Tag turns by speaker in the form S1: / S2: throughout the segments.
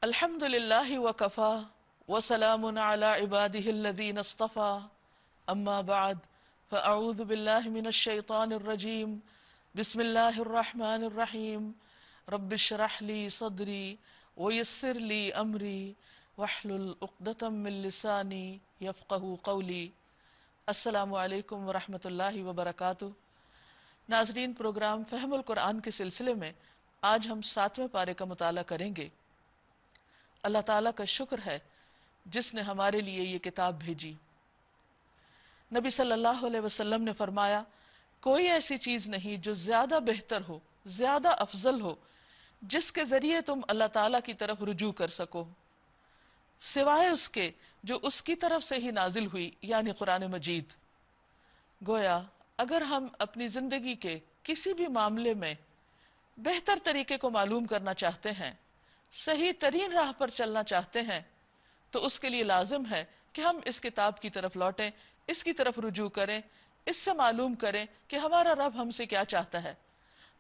S1: الحمد للہ وکفا وسلام علی عبادہ الذین اصطفا اما بعد فاعوذ باللہ من الشیطان الرجیم بسم اللہ الرحمن الرحیم رب اشرح لی صدری ویسر لی امری واحلل عقدۃ من لسانی یفقہوا قولی۔ السلام علیکم ورحمۃ اللہ وبرکاتہ۔ ناظرین، پروگرام فہم القرآن کے سلسلے میں آج ہم 7ویں پارے کا مطالعہ کریں گے۔ اللہ تعالیٰ کا شکر ہے جس نے ہمارے لیے یہ کتاب بھیجی۔ نبی صلی اللہ علیہ وسلم نے فرمایا، کوئی ایسی چیز نہیں جو زیادہ بہتر ہو، زیادہ افضل ہو، جس کے ذریعے تم اللہ تعالیٰ کی طرف رجوع کر سکو، سوائے اس کے جو اس کی طرف سے ہی نازل ہوئی، یعنی قرآن مجید۔ گویا اگر ہم اپنی زندگی کے کسی بھی معاملے میں بہتر طریقے کو معلوم کرنا چاہتے ہیں، صحیح ترین راہ پر چلنا چاہتے ہیں، تو اس کے لیے لازم ہے کہ ہم اس کتاب کی طرف لوٹیں، اس کی طرف رجوع کریں، اس سے معلوم کریں کہ ہمارا رب ہم سے کیا چاہتا ہے۔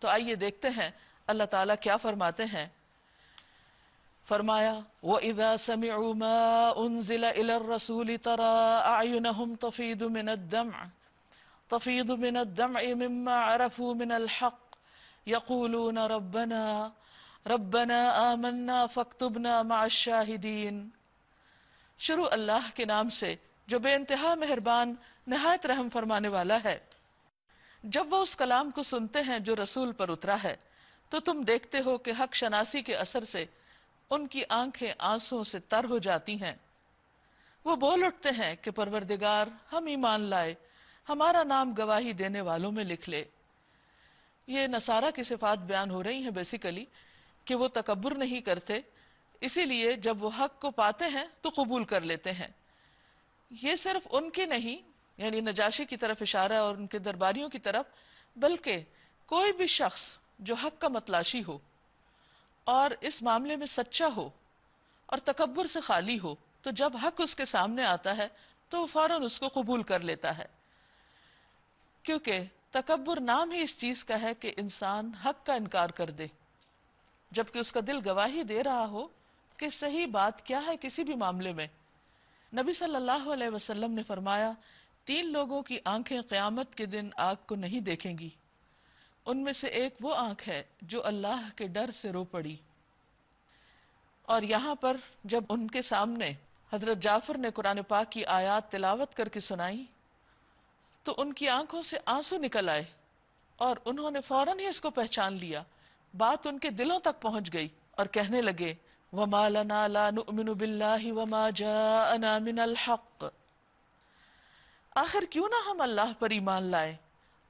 S1: تو آئیے دیکھتے ہیں اللہ تعالیٰ کیا فرماتے ہیں۔ فرمایا وَإِذَا سَمِعُوا مَا أُنزِلَ إِلَى الرَّسُولِ تَرَىٰ أَعْيُنَهُمْ تَفِيضُ مِنَ الدَّمْعِ مِمَّا عَرَفُوا مِنَ الْحَقِّ يَقُولُونَ ربنا آمنا فاکتبنا مع الشاہدین۔ شروع اللہ کے نام سے جو بے انتہا مہربان، نہایت رحم فرمانے والا ہے۔ جب وہ اس کلام کو سنتے ہیں جو رسول پر اترا ہے تو تم دیکھتے ہو کہ حق شناسی کے اثر سے ان کی آنکھیں آنسوں سے تر ہو جاتی ہیں۔ وہ بول اٹھتے ہیں کہ پروردگار، ہم ایمان لائے، ہمارا نام گواہی دینے والوں میں لکھ لے۔ یہ نصارہ کی صفات بیان ہو رہی ہیں بیسیکلی، کہ وہ تکبر نہیں کرتے، اسی لیے جب وہ حق کو پاتے ہیں تو قبول کر لیتے ہیں۔ یہ صرف ان کی نہیں، یعنی نجاشی کی طرف اشارہ اور ان کے درباریوں کی طرف، بلکہ کوئی بھی شخص جو حق کا متلاشی ہو اور اس معاملے میں سچا ہو اور تکبر سے خالی ہو، تو جب حق اس کے سامنے آتا ہے تو وہ فوراً اس کو قبول کر لیتا ہے، کیونکہ تکبر نام ہی اس چیز کا ہے کہ انسان حق کا انکار کر دے، جبکہ اس کا دل گواہی دے رہا ہو کہ صحیح بات کیا ہے کسی بھی معاملے میں۔ نبی صلی اللہ علیہ وسلم نے فرمایا، 3 لوگوں کی آنکھیں قیامت کے دن آگ کو نہیں دیکھیں گی، ان میں سے ایک وہ آنکھ ہے جو اللہ کے ڈر سے رو پڑی۔ اور یہاں پر جب ان کے سامنے حضرت جعفر نے قرآن پاک کی آیات تلاوت کر کے سنائی تو ان کی آنکھوں سے آنسو نکل آئے اور انہوں نے فوراً ہی اس کو پہچان لیا، بات ان کے دلوں تک پہنچ گئی اور کہنے لگے وَمَا لَنَا لَا نُؤْمِنُ بِاللَّهِ وَمَا جَاءَنَا مِنَ الْحَقِّ، آخر کیوں نہ ہم اللہ پر ایمان لائیں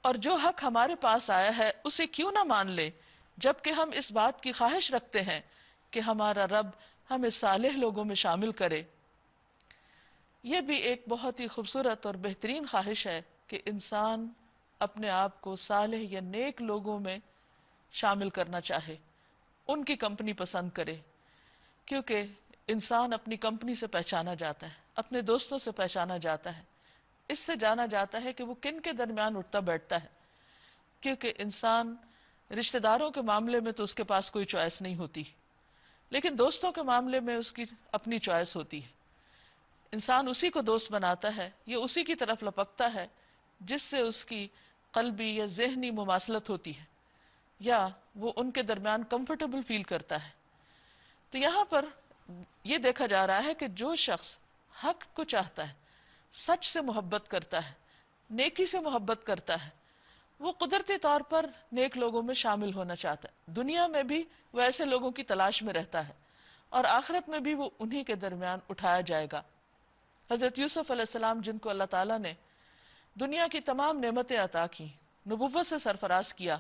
S1: اور جو حق ہمارے پاس آیا ہے اسے کیوں نہ مان لیں، جبکہ ہم اس بات کی خواہش رکھتے ہیں کہ ہمارا رب ہمیں صالح لوگوں میں شامل کرے۔ یہ بھی ایک بہت ہی خوبصورت اور بہترین خواہش ہے کہ انسان اپنے آپ کو صالح یا نیک لوگوں میں شامل کرنا چاہے، ان کی کمپنی پسند کرے، کیونکہ انسان اپنی کمپنی سے پہچانا جاتا ہے، اپنے دوستوں سے پہچانا جاتا ہے، اس سے جانا جاتا ہے کہ وہ کن کے درمیان اٹھتا بیٹھتا ہے، کیونکہ انسان رشتہ داروں کے معاملے میں تو اس کے پاس کوئی چوائس نہیں ہوتی، لیکن دوستوں کے معاملے میں اس کی اپنی چوائس ہوتی ہے۔ انسان اسی کو دوست بناتا ہے، یہ اسی کی طرف لپکتا ہے جس سے اس کی قلبی یا ذہنی مماثلت ہوتی ہے، یا وہ ان کے درمیان کمفرٹیبل فیل کرتا ہے۔ تو یہاں پر یہ دیکھا جا رہا ہے کہ جو شخص حق کو چاہتا ہے، سچ سے محبت کرتا ہے، نیکی سے محبت کرتا ہے، وہ قدرتی طور پر نیک لوگوں میں شامل ہونا چاہتا ہے، دنیا میں بھی وہ ایسے لوگوں کی تلاش میں رہتا ہے اور آخرت میں بھی وہ انہی کے درمیان اٹھایا جائے گا۔ حضرت یوسف علیہ السلام، جن کو اللہ تعالیٰ نے دنیا کی تمام نعمتیں عطا کی، نبوت سے سرفراز کیا،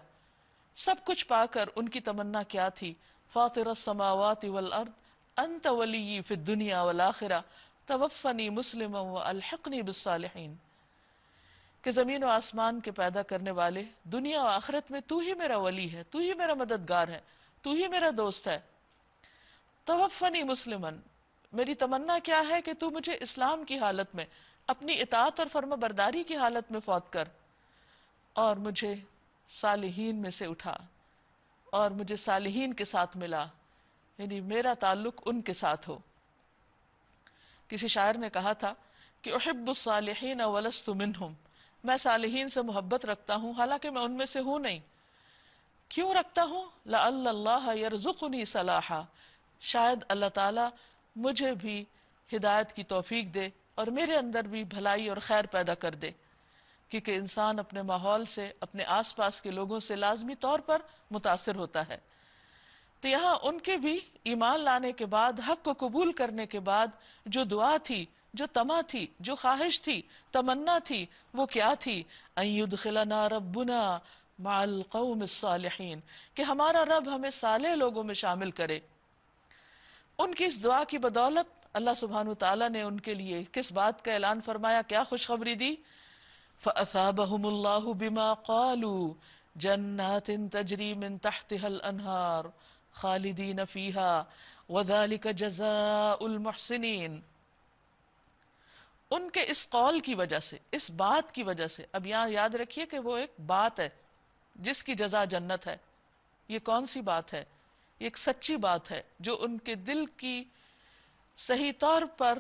S1: سب کچھ پا کر ان کی تمنا کیا تھی؟ فاطر السماوات والارض انت ولی فی الدنیا والآخرہ توفنی مسلما والحقنی بالصالحین، کہ زمین و آسمان کے پیدا کرنے والے، دنیا و آخرت میں تو ہی میرا ولی ہے، تو ہی میرا مددگار ہے، تو ہی میرا دوست ہے۔ توفنی مسلمن، میری تمنا کیا ہے کہ تو مجھے اسلام کی حالت میں، اپنی اطاعت اور فرما برداری کی حالت میں فوت کر اور مجھے صالحین میں سے اٹھا اور مجھے صالحین کے ساتھ ملا، یعنی میرا تعلق ان کے ساتھ ہو۔ کسی شاعر نے کہا تھا کہ احب الصالحین ولست منہم، میں صالحین سے محبت رکھتا ہوں حالانکہ میں ان میں سے ہوں نہیں۔ کیوں رکھتا ہوں؟ لعل اللہ یرزقنی صلاحا، شاید اللہ تعالیٰ مجھے بھی ہدایت کی توفیق دے اور میرے اندر بھی بھلائی اور خیر پیدا کر دے، کیونکہ انسان اپنے ماحول سے، اپنے آس پاس کے لوگوں سے لازمی طور پر متاثر ہوتا ہے۔ تو یہاں ان کے بھی ایمان لانے کے بعد، حق کو قبول کرنے کے بعد جو دعا تھی، جو تمنا تھی، جو خواہش تھی، تمنا تھی، وہ کیا تھی؟ ان یدخلنا ربنا مع القوم الصالحین، کہ ہمارا رب ہمیں صالح لوگوں میں شامل کرے۔ ان کی اس دعا کی بدولت اللہ سبحانہ وتعالیٰ نے ان کے لیے کس بات کا اعلان فرمایا، کیا خوشخبری دی؟ فَأَثَابَهُمُ اللَّهُ بِمَا قَالُوا جَنَّاتٍ تَجْرِي مِن تَحْتِهَا الْأَنْهَارُ خالدین فیہا وذالک جزاء المحسنین۔ ان کے اس قول کی وجہ سے، اس بات کی وجہ سے، اب یہاں یاد رکھیے کہ وہ ایک بات ہے جس کی جزا جنت ہے۔ یہ کون سی بات ہے؟ یہ ایک سچی بات ہے جو ان کے دل کی صحیح طور پر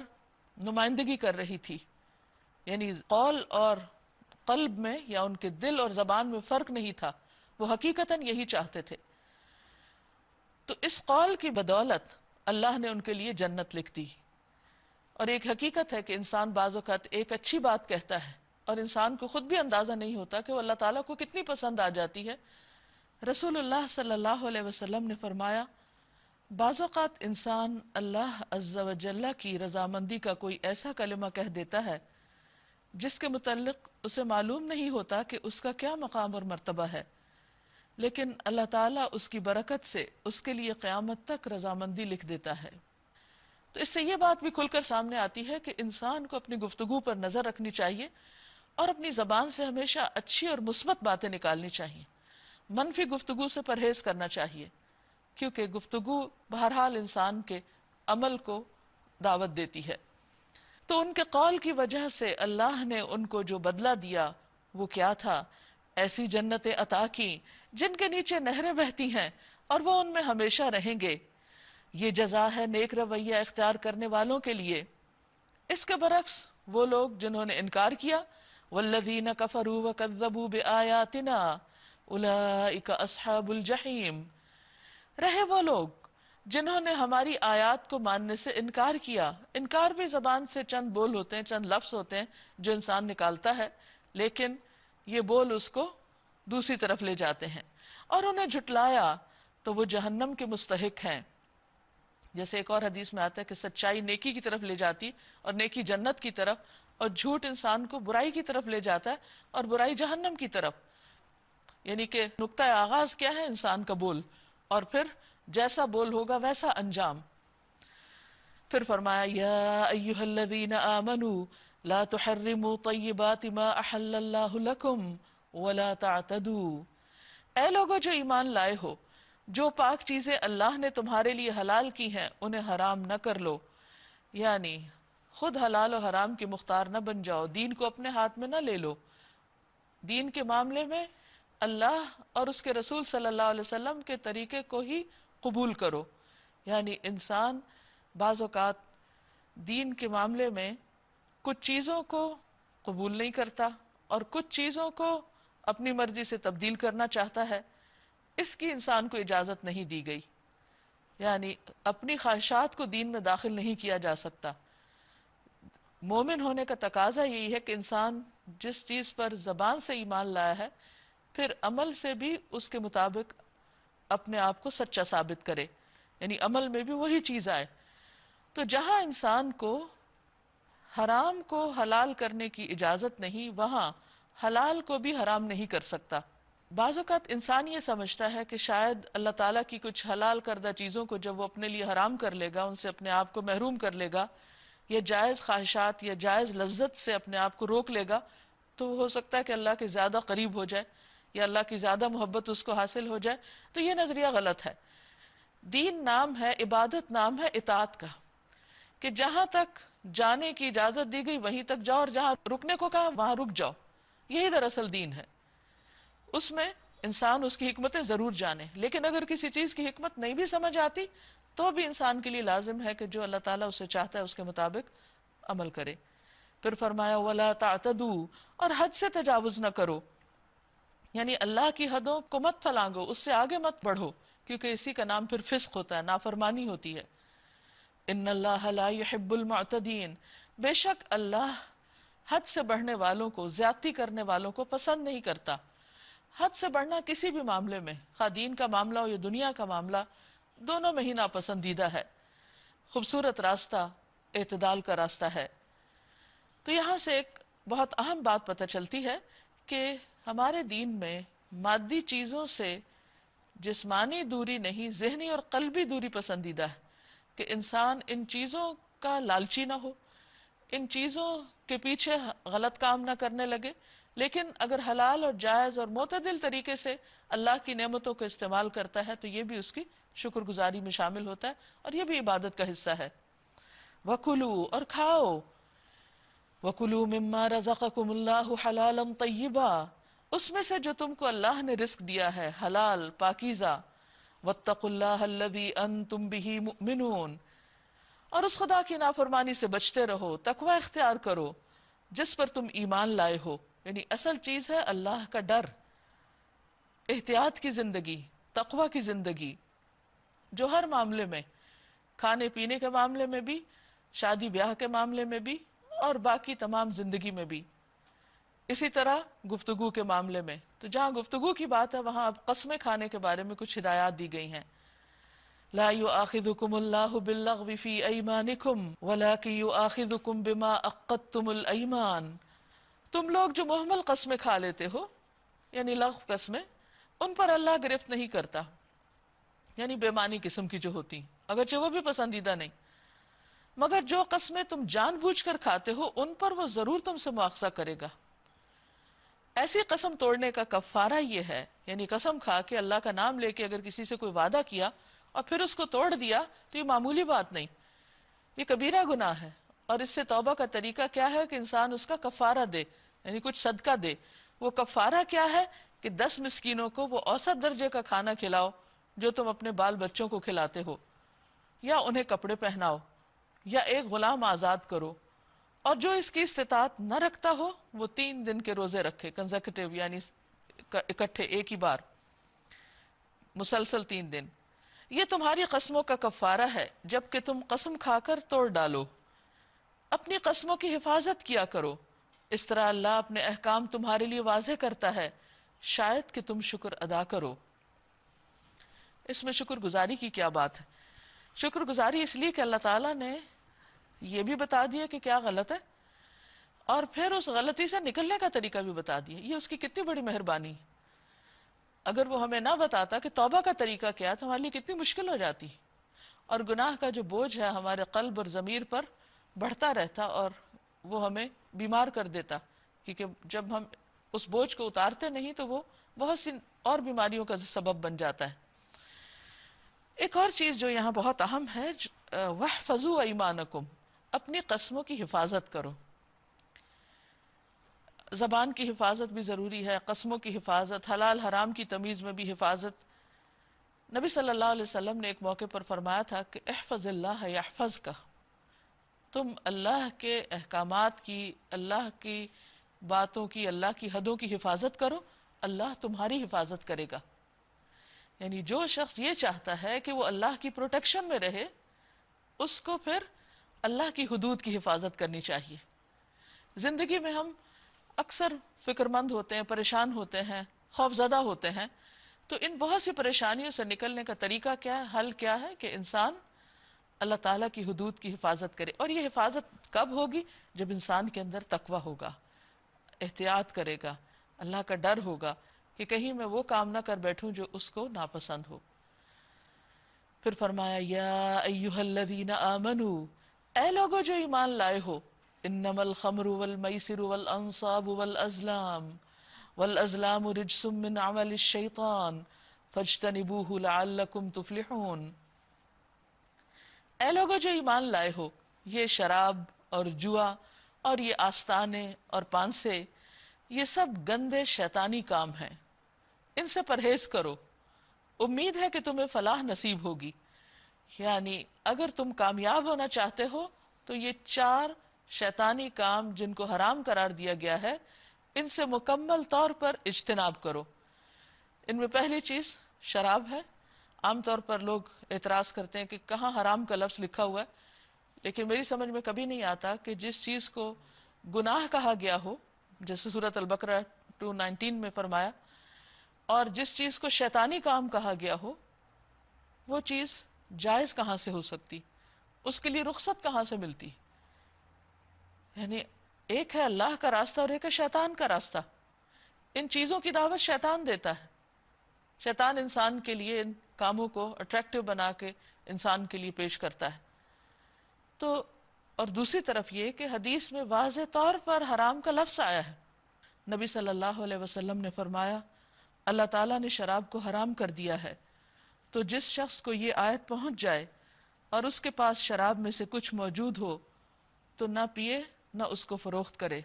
S1: نمائندگی کر رہی تھی، یعنی قول اور قلب میں یا ان کے دل اور زبان میں فرق نہیں تھا، وہ حقیقتاً یہی چاہتے تھے۔ تو اس قول کی بدولت اللہ نے ان کے لیے جنت لکھ دی۔ اور ایک حقیقت ہے کہ انسان بعض اوقات ایک اچھی بات کہتا ہے اور انسان کو خود بھی اندازہ نہیں ہوتا کہ وہ اللہ تعالیٰ کو کتنی پسند آ جاتی ہے۔ رسول اللہ صلی اللہ علیہ وسلم نے فرمایا، بعض اوقات انسان اللہ عز و جل کی رضامندی کا کوئی ایسا کلمہ کہہ دیتا ہے جس کے متعلق اسے معلوم نہیں ہوتا کہ اس کا کیا مقام اور مرتبہ ہے، لیکن اللہ تعالیٰ اس کی برکت سے اس کے لیے قیامت تک رضامندی لکھ دیتا ہے۔ تو اس سے یہ بات بھی کھل کر سامنے آتی ہے کہ انسان کو اپنی گفتگو پر نظر رکھنی چاہیے اور اپنی زبان سے ہمیشہ اچھی اور مثبت باتیں نکالنی چاہیے، منفی گفتگو سے پرہیز کرنا چاہیے، کیونکہ گفتگو بہرحال انسان کے عمل کو دعوت دیتی ہے۔ تو ان کے قول کی وجہ سے اللہ نے ان کو جو بدلہ دیا وہ کیا تھا؟ ایسی جنتیں عطا کی جن کے نیچے نہریں بہتی ہیں اور وہ ان میں ہمیشہ رہیں گے۔ یہ جزا ہے نیک رویہ اختیار کرنے والوں کے لیے۔ اس کے برعکس وہ لوگ جنہوں نے انکار کیا، والذین کفروا وکذبوا بآیاتنا اولئک اصحاب الجحیم، رہے وہ لوگ جنہوں نے ہماری آیات کو ماننے سے انکار کیا۔ انکار بھی زبان سے چند بول ہوتے ہیں، چند لفظ ہوتے ہیں جو انسان نکالتا ہے، لیکن یہ بول اس کو دوسری طرف لے جاتے ہیں، اور انہیں جھٹلایا تو وہ جہنم کے مستحق ہیں۔ جیسے ایک اور حدیث میں آتا ہے کہ سچائی نیکی کی طرف لے جاتی اور نیکی جنت کی طرف، اور جھوٹ انسان کو برائی کی طرف لے جاتا ہے اور برائی جہنم کی طرف۔ یعنی کہ نقطہ آغاز کیا ہے؟ انسان کا بول، اور پھر جیسا بول ہوگا ویسا انجام۔ پھر فرمایا یا ایہا الذین آمنوا لا تحرموا طیبات ما احل اللہ لکم ولا تعتدوا، اے لوگو جو ایمان لائے ہو، جو پاک چیزیں اللہ نے تمہارے لیے حلال کی ہیں انہیں حرام نہ کر لو، یعنی خود حلال و حرام کی مختار نہ بن جاؤ، دین کو اپنے ہاتھ میں نہ لے لو۔ دین کے معاملے میں اللہ اور اس کے رسول صلی اللہ علیہ وسلم کے طریقے کو ہی قبول کرو۔ یعنی انسان بعض اوقات دین کے معاملے میں کچھ چیزوں کو قبول نہیں کرتا اور کچھ چیزوں کو اپنی مرضی سے تبدیل کرنا چاہتا ہے، اس کی انسان کو اجازت نہیں دی گئی۔ یعنی اپنی خواہشات کو دین میں داخل نہیں کیا جا سکتا۔ مومن ہونے کا تقاضا یہی ہے کہ انسان جس چیز پر زبان سے ایمان لایا ہے پھر عمل سے بھی اس کے مطابق اپنے آپ کو سچا ثابت کرے، یعنی عمل میں بھی وہی چیز آئے۔ تو جہاں انسان کو حرام کو حلال کرنے کی اجازت نہیں، وہاں حلال کو بھی حرام نہیں کر سکتا۔ بعض اوقات انسان یہ سمجھتا ہے کہ شاید اللہ تعالیٰ کی کچھ حلال کردہ چیزوں کو جب وہ اپنے لیے حرام کر لے گا، ان سے اپنے آپ کو محروم کر لے گا، یا جائز خواہشات یا جائز لذت سے اپنے آپ کو روک لے گا، تو ہو سکتا ہے کہ اللہ کے زیادہ قریب ہو جائے یا اللہ کی زیادہ محبت اس کو حاصل ہو جائے۔ تو یہ نظریہ غلط ہے۔ دین نام ہے، عبادت نام ہے اطاعت کا، کہ جہاں تک جانے کی اجازت دی گئی وہیں تک جاؤ، اور جہاں رکنے کو کہا وہاں رک جاؤ۔ یہی دراصل دین ہے۔ اس میں انسان اس کی حکمتیں ضرور جانے، لیکن اگر کسی چیز کی حکمت نہیں بھی سمجھ آتی تو بھی انسان کے لیے لازم ہے کہ جو اللہ تعالیٰ اسے چاہتا ہے اس کے مطابق عمل کرے۔ پھر فرمایا وَلَا تَعْتَدُوا، اور حد سے تجاوز نہ کرو، یعنی اللہ کی حدوں کو مت پھلانگو، اس سے آگے مت بڑھو، کیونکہ اسی کا نام پھر فسق ہوتا ہے، نافرمانی ہوتی ہے۔ ان اللہ لا يحب المعتدین، بے شک اللہ حد سے بڑھنے والوں کو، زیادتی کرنے والوں کو پسند نہیں کرتا۔ حد سے بڑھنا کسی بھی معاملے میں، خواہ دین کا معاملہ ہو یا دنیا کا معاملہ، دونوں میں ہی ناپسندیدہ ہے۔ خوبصورت راستہ اعتدال کا راستہ ہے۔ تو یہاں سے ایک بہت اہم بات پتہ چلتی ہے کہ ہمارے دین میں مادی چیزوں سے جسمانی دوری نہیں، ذہنی اور قلبی دوری پسندیدہ ہے، کہ انسان ان چیزوں کا لالچی نہ ہو، ان چیزوں کے پیچھے غلط کام نہ کرنے لگے، لیکن اگر حلال اور جائز اور معتدل طریقے سے اللہ کی نعمتوں کو استعمال کرتا ہے تو یہ بھی اس کی شکر گزاری میں شامل ہوتا ہے، اور یہ بھی عبادت کا حصہ ہے۔ وَكُلُوا، اور کھاؤ، وَكُلُوا مِمَّا رَزَقَكُمُ اللَّهُ حَلَالًا طَيِّبًا، اس میں سے جو تم کو اللہ نے رزق دیا ہے حلال پاکیزہ، وَاتَّقُوا اللَّهَ الَّذِي أَنْتُمْ بِهِ مُؤْمِنُونَ، اور اس خدا کی نافرمانی سے بچتے رہو، تقوی اختیار کرو جس پر تم ایمان لائے ہو، یعنی اصل چیز ہے اللہ کا ڈر، احتیاط کی زندگی، تقوی کی زندگی، جو ہر معاملے میں، کھانے پینے کے معاملے میں بھی، شادی بیاہ کے معاملے میں بھی، اور باقی تمام زندگی میں بھی۔ اسی طرح گفتگو کے معاملے میں، تو جہاں گفتگو کی بات ہے وہاں اب قسمیں کھانے کے بارے میں کچھ ہدایات دی گئی ہیں۔ لا يؤاخذكم الله باللغو في ايمانكم ولكن يؤاخذكم بما عقدتم الايمان، تم لوگ جو مہمل قسمیں کھا لیتے ہو، یعنی لغو قسمیں، ان پر اللہ گرفت نہیں کرتا، یعنی بے معنی قسم کی جو ہوتی، اگرچہ وہ بھی پسندیدہ نہیں، مگر جو قسمیں تم جان بوجھ کر کھاتے ہو ان پر وہ ضرور تم سے مواخذہ کرے گا۔ ایسی قسم توڑنے کا کفارہ یہ ہے، یعنی قسم کھا کے اللہ کا نام لے کے اگر کسی سے کوئی وعدہ کیا اور پھر اس کو توڑ دیا تو یہ معمولی بات نہیں، یہ کبیرہ گناہ ہے، اور اس سے توبہ کا طریقہ کیا ہے کہ انسان اس کا کفارہ دے، یعنی کچھ صدقہ دے۔ وہ کفارہ کیا ہے کہ 10 مسکینوں کو وہ اوسط درجے کا کھانا کھلاؤ جو تم اپنے بال بچوں کو کھلاتے ہو، یا انہیں کپڑے پہناؤ، یا ایک غلام آزاد کرو، اور جو اس کی استطاعت نہ رکھتا ہو وہ 3 دن کے روزے رکھے، کنزیکٹیو، یعنی اکٹھے ایک ہی بار، مسلسل 3 دن۔ یہ تمہاری قسموں کا کفارہ ہے جبکہ تم قسم کھا کر توڑ ڈالو، اپنی قسموں کی حفاظت کیا کرو، اس طرح اللہ اپنے احکام تمہارے لیے واضح کرتا ہے، شاید کہ تم شکر ادا کرو۔ اس میں شکر گزاری کی کیا بات ہے؟ شکر گزاری اس لیے کہ اللہ تعالیٰ نے یہ بھی بتا دیا کہ کیا غلط ہے، اور پھر اس غلطی سے نکلنے کا طریقہ بھی بتا دیا، یہ اس کی کتنی بڑی مہربانی۔ اگر وہ ہمیں نہ بتاتا کہ توبہ کا طریقہ کیا تو ہمارے لیے کتنی مشکل ہو جاتی، اور گناہ کا جو بوجھ ہے ہمارے قلب اور ضمیر پر بڑھتا رہتا اور وہ ہمیں بیمار کر دیتا، کیونکہ جب ہم اس بوجھ کو اتارتے نہیں تو وہ بہت سی اور بیماریوں کا سبب بن جاتا ہے۔ ایک اور چیز جو یہاں بہت اہم ہے، وَاحْفَظُوا أَيْمَانَكُمْ، اپنی قسموں کی حفاظت کرو۔ زبان کی حفاظت بھی ضروری ہے، قسموں کی حفاظت، حلال حرام کی تمیز میں بھی حفاظت۔ نبی صلی اللہ علیہ وسلم نے ایک موقع پر فرمایا تھا کہ احفظ اللہ یحفظک، تم اللہ کے احکامات کی، اللہ کی باتوں کی، اللہ کی حدوں کی حفاظت کرو، اللہ تمہاری حفاظت کرے گا۔ یعنی جو شخص یہ چاہتا ہے کہ وہ اللہ کی پروٹیکشن میں رہے، اس کو پھر اللہ کی حدود کی حفاظت کرنی چاہیے۔ زندگی میں ہم اکثر فکر مند ہوتے ہیں، پریشان ہوتے ہیں، خوف زدہ ہوتے ہیں، تو ان بہت سی پریشانیوں سے نکلنے کا طریقہ کیا ہے، حل کیا ہے کہ انسان اللہ تعالیٰ کی حدود کی حفاظت کرے۔ اور یہ حفاظت کب ہوگی؟ جب انسان کے اندر تقویٰ ہوگا، احتیاط کرے گا، اللہ کا ڈر ہوگا کہ کہیں میں وہ کام نہ کر بیٹھوں جو اس کو ناپسند ہو۔ پھر فرمایا یا ایہا الذین آمنوا، اے لوگو جو ایمان لائے ہو، انما الخمر والمیسر والانصاب والازلام رجس من عمل الشیطان فاجتنبوہ لعلکم تفلحون۔ اے لوگو جو ایمان لائے ہو، یہ شراب اور جوا اور یہ آستانے اور پانسے، یہ سب گندے شیطانی کام ہیں، ان سے پرہیز کرو، امید ہے کہ تمہیں فلاح نصیب ہوگی۔ یعنی اگر تم کامیاب ہونا چاہتے ہو تو یہ 4 شیطانی کام جن کو حرام قرار دیا گیا ہے ان سے مکمل طور پر اجتناب کرو۔ ان میں پہلی چیز شراب ہے۔ عام طور پر لوگ اعتراض کرتے ہیں کہ کہاں حرام کا لفظ لکھا ہوا ہے، لیکن میری سمجھ میں کبھی نہیں آتا کہ جس چیز کو گناہ کہا گیا ہو، جیسے سورۃ البقرہ 2:19 میں فرمایا، اور جس چیز کو شیطانی کام کہا گیا ہو، وہ چیز جائز کہاں سے ہو سکتی، اس کے لیے رخصت کہاں سے ملتی؟ یعنی ایک ہے اللہ کا راستہ اور ایک ہے شیطان کا راستہ۔ ان چیزوں کی دعوت شیطان دیتا ہے۔ شیطان انسان کے لیے ان کاموں کو اٹریکٹیو بنا کے انسان کے لیے پیش کرتا ہے۔ تو اور دوسری طرف یہ کہ حدیث میں واضح طور پر حرام کا لفظ آیا ہے۔ نبی صلی اللہ علیہ وسلم نے فرمایا اللہ تعالیٰ نے شراب کو حرام کر دیا ہے، تو جس شخص کو یہ آیت پہنچ جائے اور اس کے پاس شراب میں سے کچھ موجود ہو تو نہ پیے نہ اس کو فروخت کرے۔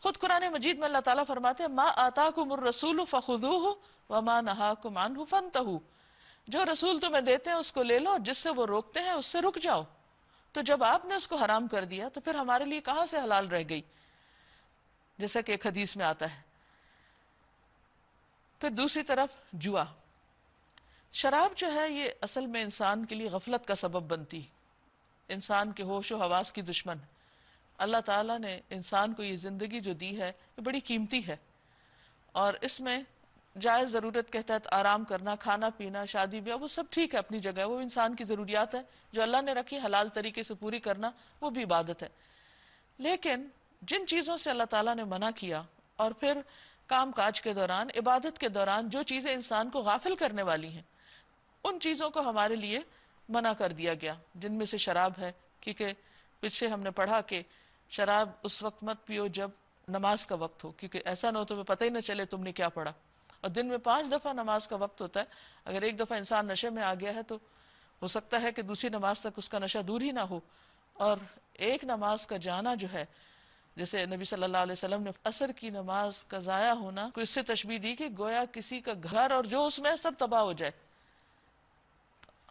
S1: خود قرآن مجید میں اللہ تعالیٰ فرماتے ہیں ما آتاکم الرسول فخذوہ وما نہاکم عنہ فانتہوا، جو رسول تمہیں دیتے ہیں اس کو لے لو اور جس سے وہ روکتے ہیں اس سے رک جاؤ۔ تو جب آپ نے اس کو حرام کر دیا تو پھر ہمارے لیے کہاں سے حلال رہ گئی، جیسا کہ ایک حدیث میں آتا ہے۔ پھر دوسری طرف جوا، شراب جو ہے یہ اصل میں انسان کے لیے غفلت کا سبب بنتی، انسان کے ہوش و حواس کی دشمن۔ اللہ تعالیٰ نے انسان کو یہ زندگی جو دی ہے یہ بڑی قیمتی ہے، اور اس میں جائز ضرورت کے تحت آرام کرنا، کھانا پینا، شادی بیاہ، وہ سب ٹھیک ہے اپنی جگہ، وہ انسان کی ضروریات ہے جو اللہ نے رکھی، حلال طریقے سے پوری کرنا وہ بھی عبادت ہے۔ لیکن جن چیزوں سے اللہ تعالیٰ نے منع کیا، اور پھر کام کاج کے دوران، عبادت کے دوران جو چیزیں انسان کو غافل کرنے والی ہیں، ان چیزوں کو ہمارے لیے منع کر دیا گیا، جن میں سے شراب ہے۔ کیونکہ پیچھے ہم نے پڑھا کہ شراب اس وقت مت پیو جب نماز کا وقت ہو، کیونکہ ایسا نہ ہو تمہیں پتہ ہی نہ چلے تم نے کیا پڑھا، اور دن میں 5 دفعہ نماز کا وقت ہوتا ہے۔ اگر ایک دفعہ انسان نشے میں آ گیا ہے تو ہو سکتا ہے کہ دوسری نماز تک اس کا نشہ دور ہی نہ ہو، اور ایک نماز کا جانا جو ہے، جیسے نبی صلی اللہ علیہ وسلم نے عصر کی نماز کا ضائع ہونا کو اس سے تشبیہ دی کہ گویا کسی کا گھر اور جو اس میں ہے سب تباہ ہو جائے۔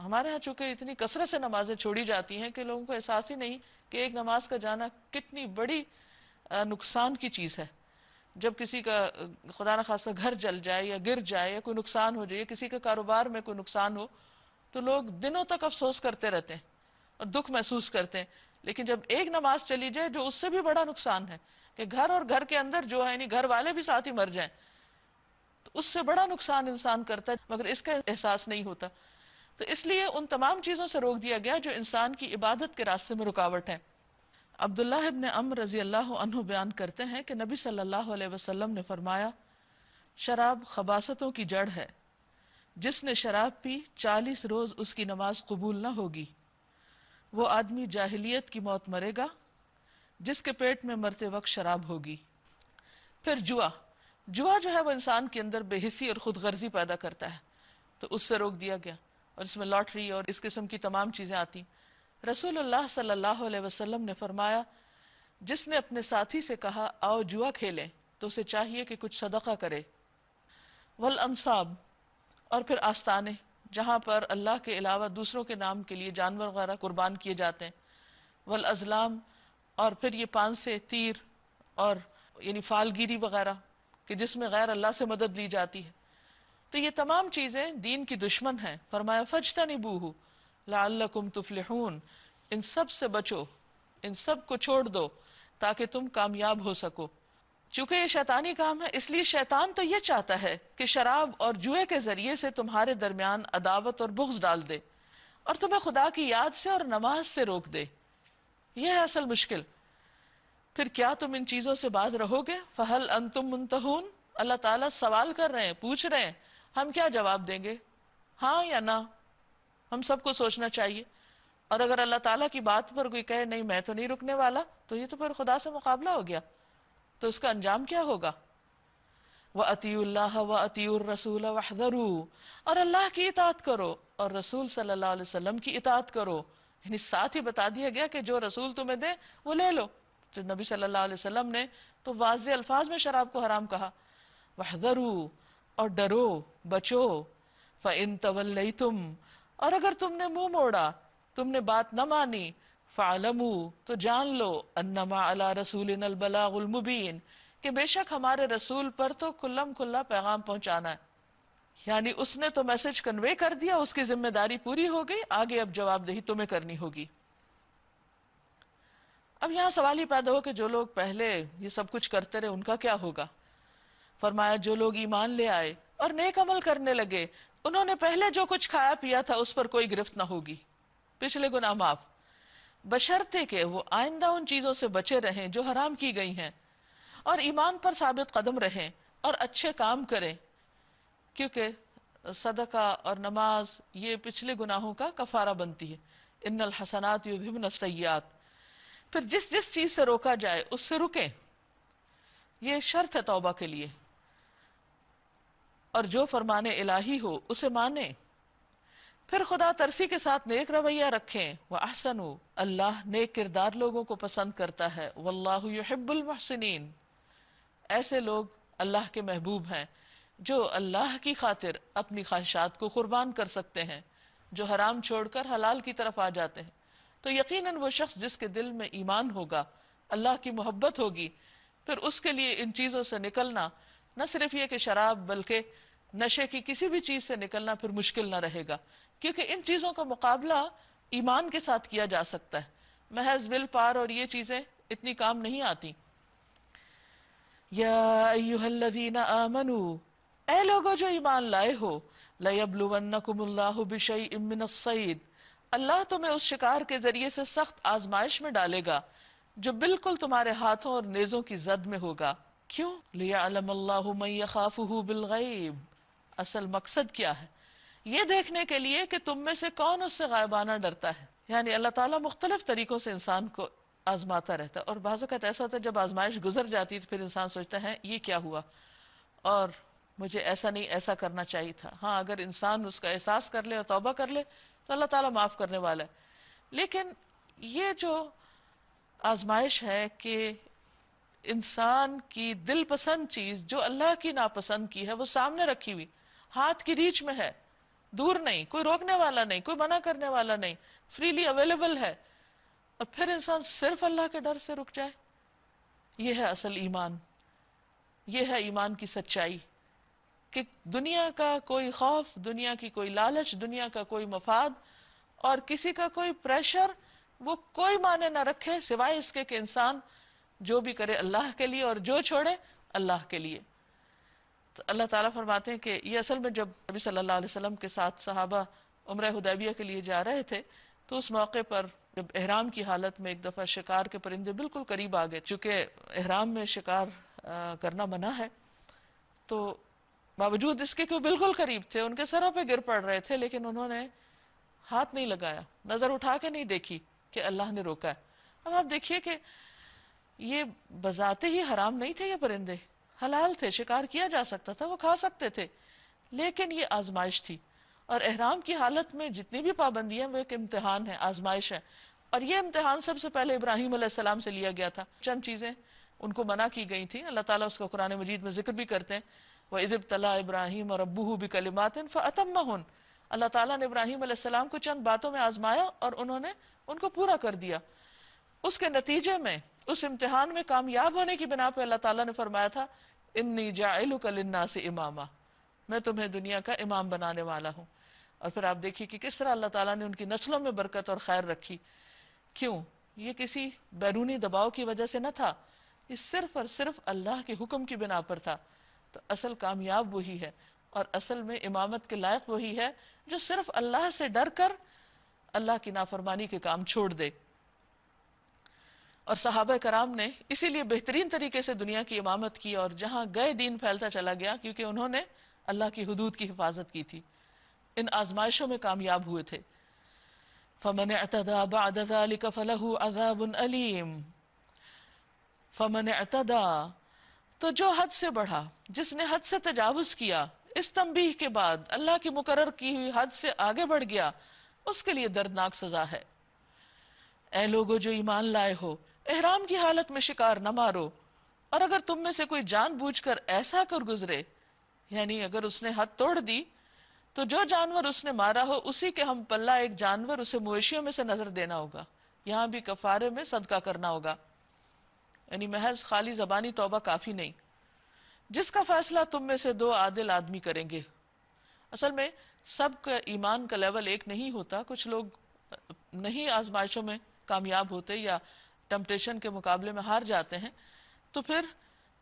S1: ہمارے ہاں چونکہ اتنی کثرت سے نمازیں چھوڑی جاتی ہیں کہ لوگوں کو احساس ہی نہیں کہ ایک نماز کا جانا کتنی بڑی نقصان کی چیز ہے۔ جب کسی کا خدا نخواستہ گھر جل جائے یا گر جائے یا کوئی نقصان ہو جائے، کسی کا کاروبار میں کوئی نقصان ہو، تو لوگ دنوں تک افسوس کرتے رہتے ہیں اور دکھ محسوس کرتے ہیں۔ لیکن جب ایک نماز چلی جائے جو اس سے بھی بڑا نقصان ہے کہ گھر اور گھر کے اندر جو ہے یعنی گھر والے بھی ساتھ ہی مر جائیں، تو اس سے بڑا نقصان انسان کرتا ہے، مگر اس کا احساس نہیں ہوتا۔ تو اس لیے ان تمام چیزوں سے روک دیا گیا جو انسان کی عبادت کے راستے میں رکاوٹ ہیں۔ عبداللہ ابن عمر رضی اللہ عنہ بیان کرتے ہیں کہ نبی صلی اللہ علیہ وسلم نے فرمایا شراب خباثتوں کی جڑ ہے، جس نے شراب پی 40 روز اس کی نماز قبول نہ ہوگی، وہ آدمی جاہلیت کی موت مرے گا جس کے پیٹ میں مرتے وقت شراب ہوگی۔ پھر جوا جو ہے وہ انسان کے اندر بے حسی اور خود غرضی پیدا کرتا ہے، تو اس سے روک دیا گیا، اور اس میں لاٹری اور اس قسم کی تمام چیزیں آتی۔ رسول اللہ صلی اللہ علیہ وسلم نے فرمایا جس نے اپنے ساتھی سے کہا آؤ جوا کھیلیں تو اسے چاہیے کہ کچھ صدقہ کرے۔ والانصاب، اور پھر آستانے جہاں پر اللہ کے علاوہ دوسروں کے نام کے لیے جانور وغیرہ قربان کیے جاتے ہیں۔ والازلام، اور پھر یہ پانسے، تیر اور یعنی فالگیری وغیرہ کہ جس میں غیر اللہ سے مدد لی جاتی ہے، تو یہ تمام چیزیں دین کی دشمن ہیں۔ فرمایا فاجتنبوہ لعلکم تفلحون، ان سب سے بچو، ان سب کو چھوڑ دو تاکہ تم کامیاب ہو سکو۔ چونکہ یہ شیطانی کام ہے، اس لیے شیطان تو یہ چاہتا ہے کہ شراب اور جوئے کے ذریعے سے تمہارے درمیان عداوت اور بغض ڈال دے اور تمہیں خدا کی یاد سے اور نماز سے روک دے۔ یہ ہے اصل مشکل۔ پھر کیا تم ان چیزوں سے باز رہو گے؟ فہل انتم منتہون، اللہ تعالیٰ سوال کر رہے ہیں، پوچھ رہے ہیں، ہم کیا جواب دیں گے؟ ہاں یا نہ؟ ہم سب کو سوچنا چاہیے۔ اور اگر اللہ تعالیٰ کی بات پر کوئی کہے نہیں میں تو نہیں رکنے والا، تو یہ تو پھر خدا سے مقابلہ ہو گیا، تو اس کا انجام کیا ہوگا؟ وَأَطِيعُوا اللَّهَ وَأَطِيعُوا الرَّسُولَ وَاحْذَرُوا، اور اللہ کی اطاعت کرو اور رسول صلی اللہ علیہ وسلم کی اطاعت کرو۔ یعنی ساتھ ہی بتا دیا گیا کہ جو رسول تمہیں دے وہ لے لو۔ جو نبی صلی اللہ علیہ وسلم نے تو واضح الفاظ میں شراب کو حرام کہا، وَاحْذَرُوا، اور ڈرو، بچو، فَإِن تَوَلَّيْتُمْ، اور اگر تم نے منہ موڑا، تم نے بات نہ مانی، فَعْلَمُوا تو جان لو، انما علی رسولنا البلاغ المبین کہ بے شک ہمارے رسول پر تو کلم کھلا پیغام پہنچانا ہے، یعنی اس نے تو میسج کنوے کر دیا، اس کی ذمہ داری پوری ہو گئی، آگے اب جواب دہی تمہیں کرنی ہوگی۔ اب یہاں سوال ہی پیدا ہو کہ جو لوگ پہلے یہ سب کچھ کرتے رہے ان کا کیا ہوگا؟ فرمایا جو لوگ ایمان لے آئے اور نیک عمل کرنے لگے، انہوں نے پہلے جو کچھ کھایا پیا تھا اس پر کوئی گرفت نہ ہوگی، پچھلے گناہ معاف، بشرطے کہ وہ آئندہ ان چیزوں سے بچے رہیں جو حرام کی گئی ہیں، اور ایمان پر ثابت قدم رہیں اور اچھے کام کریں، کیونکہ صدقہ اور نماز یہ پچھلے گناہوں کا کفارہ بنتی ہے۔ ان الحسنات یذہبن السیئات، پھر جس جس چیز سے روکا جائے اس سے رکیں، یہ شرط ہے توبہ کے لیے، اور جو فرمان الہی ہو اسے مانیں، پھر خدا ترسی کے ساتھ نیک رویہ رکھیں، وَأَحْسَنُوا اللہ نیک کردار لوگوں کو پسند کرتا ہے، وَاللَّهُ يُحِبُّ الْمُحْسِنِينَ ایسے لوگ اللہ کے محبوب ہیں جو اللہ کی خاطر اپنی خواہشات کو قربان کر سکتے ہیں، جو حرام چھوڑ کر حلال کی طرف آ جاتے ہیں۔ تو یقیناً وہ شخص جس کے دل میں ایمان ہوگا، اللہ کی محبت ہوگی، پھر اس کے لیے ان چیزوں سے نکلنا نہ صرف یہ کہ شراب بلکہ نشے کی کسی بھی چیز سے نکلنا پھر مشکل نہ رہے گا، کیونکہ ان چیزوں کا مقابلہ ایمان کے ساتھ کیا جا سکتا ہے، محض ول پار اور یہ چیزیں اتنی کام نہیں آتی۔ یا ایہا الذین آمنوا اے لوگو جو ایمان لائے ہو، لیبلونکم اللہ بشیء من الصید اللہ تمہیں اس شکار کے ذریعے سے سخت آزمائش میں ڈالے گا جو بالکل تمہارے ہاتھوں اور نیزوں کی زد میں ہوگا۔ کیوں؟ لیعلم اللہ من یخافہ بالغیب اصل مقصد کیا ہے؟ یہ دیکھنے کے لیے کہ تم میں سے کون اس سے غائبانہ ڈرتا ہے، یعنی اللہ تعالیٰ مختلف طریقوں سے انسان کو آزماتا رہتا ہے، اور بعض اوقات ایسا ہوتا ہے جب آزمائش گزر جاتی ہے تو پھر انسان سوچتا ہے یہ کیا ہوا اور مجھے ایسا نہیں ایسا کرنا چاہیے تھا۔ ہاں اگر انسان اس کا احساس کر لے اور توبہ کر لے تو اللہ تعالیٰ معاف کرنے والا ہے، لیکن یہ جو آزمائش ہے کہ انسان کی دل پسند چیز جو اللہ کی ناپسند کی ہے وہ سامنے رکھی ہوئی، ہاتھ کی ریچ میں ہے، دور نہیں، کوئی روکنے والا نہیں، کوئی منع کرنے والا نہیں، فریلی اویلیبل ہے، اور پھر انسان صرف اللہ کے ڈر سے رک جائے۔ یہ ہے اصل ایمان، یہ ہے ایمان کی سچائی، کہ دنیا کا کوئی خوف، دنیا کی کوئی لالچ، دنیا کا کوئی مفاد اور کسی کا کوئی پریشر وہ کوئی معنی نہ رکھے سوائے اس کے کہ انسان جو بھی کرے اللہ کے لیے اور جو چھوڑے اللہ کے لیے۔ تو اللہ تعالیٰ فرماتے ہیں کہ یہ اصل میں جب نبی صلی اللہ علیہ وسلم کے ساتھ صحابہ عمرہ حدیبیہ کے لیے جا رہے تھے تو اس موقع پر جب احرام کی حالت میں ایک دفعہ شکار کے پرندے بالکل قریب آ گئے، چونکہ احرام میں شکار کرنا منع ہے، تو باوجود اس کے کہ وہ بالکل قریب تھے، ان کے سروں پہ گر پڑ رہے تھے، لیکن انہوں نے ہاتھ نہیں لگایا، نظر اٹھا کے نہیں دیکھی کہ اللہ نے روکا ہے۔ اب آپ دیکھیے کہ یہ بذات ہی حرام نہیں تھے، یہ پرندے حلال تھے، شکار کیا جا سکتا تھا، وہ کھا سکتے تھے، لیکن یہ آزمائش تھی، اور احرام کی حالت میں جتنی بھی پابندیاں وہ ایک امتحان ہے، آزمائش ہے، اور یہ امتحان سب سے پہلے ابراہیم علیہ السلام سے لیا گیا تھا۔ چند چیزیں ان کو منع کی گئی تھیں، اللہ تعالیٰ اس کو قرآن مجید میں ذکر بھی کرتے ہیں، وَإِذِ ابْتَلَىٰ إِبْرَاهِيمَ رَبُّهُ بِكَلِمَاتٍ فَأَتَمَّهُنَّ اللہ تعالیٰ نے ابراہیم علیہ السلام کو چند باتوں میں آزمایا اور انہوں نے ان کو پورا کر دیا۔ اس کے نتیجے میں اس امتحان میں کامیاب ہونے کی بنا پہ اللہ تعالیٰ نے فرمایا تھا انی جاعلک للناس اماما، میں تمہیں دنیا کا امام بنانے والا ہوں۔ اور پھر آپ دیکھیے کہ کس طرح اللہ تعالیٰ نے ان کی نسلوں میں برکت اور خیر رکھی۔ کیوں؟ یہ کسی بیرونی دباؤ کی وجہ سے نہ تھا، یہ صرف اور صرف اللہ کے حکم کی بنا پر تھا۔ تو اصل کامیاب وہی ہے، اور اصل میں امامت کے لائق وہی ہے جو صرف اللہ سے ڈر کر اللہ کی نافرمانی کے کام چھوڑ دے۔ اور صحابہ کرام نے اسی لیے بہترین طریقے سے دنیا کی امامت کی، اور جہاں گئے دین پھیلتا چلا گیا، کیونکہ انہوں نے اللہ کی حدود کی حفاظت کی تھی، ان آزمائشوں میں کامیاب ہوئے تھے۔ فَمَنِ اعْتَدَى بَعْدَ ذَلِكَ فَلَهُ عَذَابٌ أَلِيمٌ فَمَنِ اعْتَدَى تو جو حد سے بڑھا، جس نے حد سے تجاوز کیا، اس تنبیہ کے بعد اللہ کی مقرر کی ہوئی حد سے آگے بڑھ گیا، اس کے لیے دردناک سزا ہے۔ اے لوگو جو ایمان لائے ہو، احرام کی حالت میں شکار نہ مارو، اور اگر تم میں سے کوئی جان بوجھ کر ایسا کر گزرے، یعنی اگر اس نے حد توڑ دی تو جو جانور اس نے مارا ہو اسی کے ہم پلہ ایک جانور اسے مویشیوں میں سے نظر دینا ہوگا. یہاں بھی کفارے میں صدقہ کرنا ہوگا، یعنی محض خالی زبانی توبہ کافی نہیں. جس کا فیصلہ تم میں سے دو عادل آدمی کریں گے. اصل میں سب کا ایمان کا لیول ایک نہیں ہوتا. کچھ لوگ نہیں آزمائشوں میں کامیاب ہوتے یا ٹمپٹیشن کے مقابلے میں ہار جاتے ہیں، تو پھر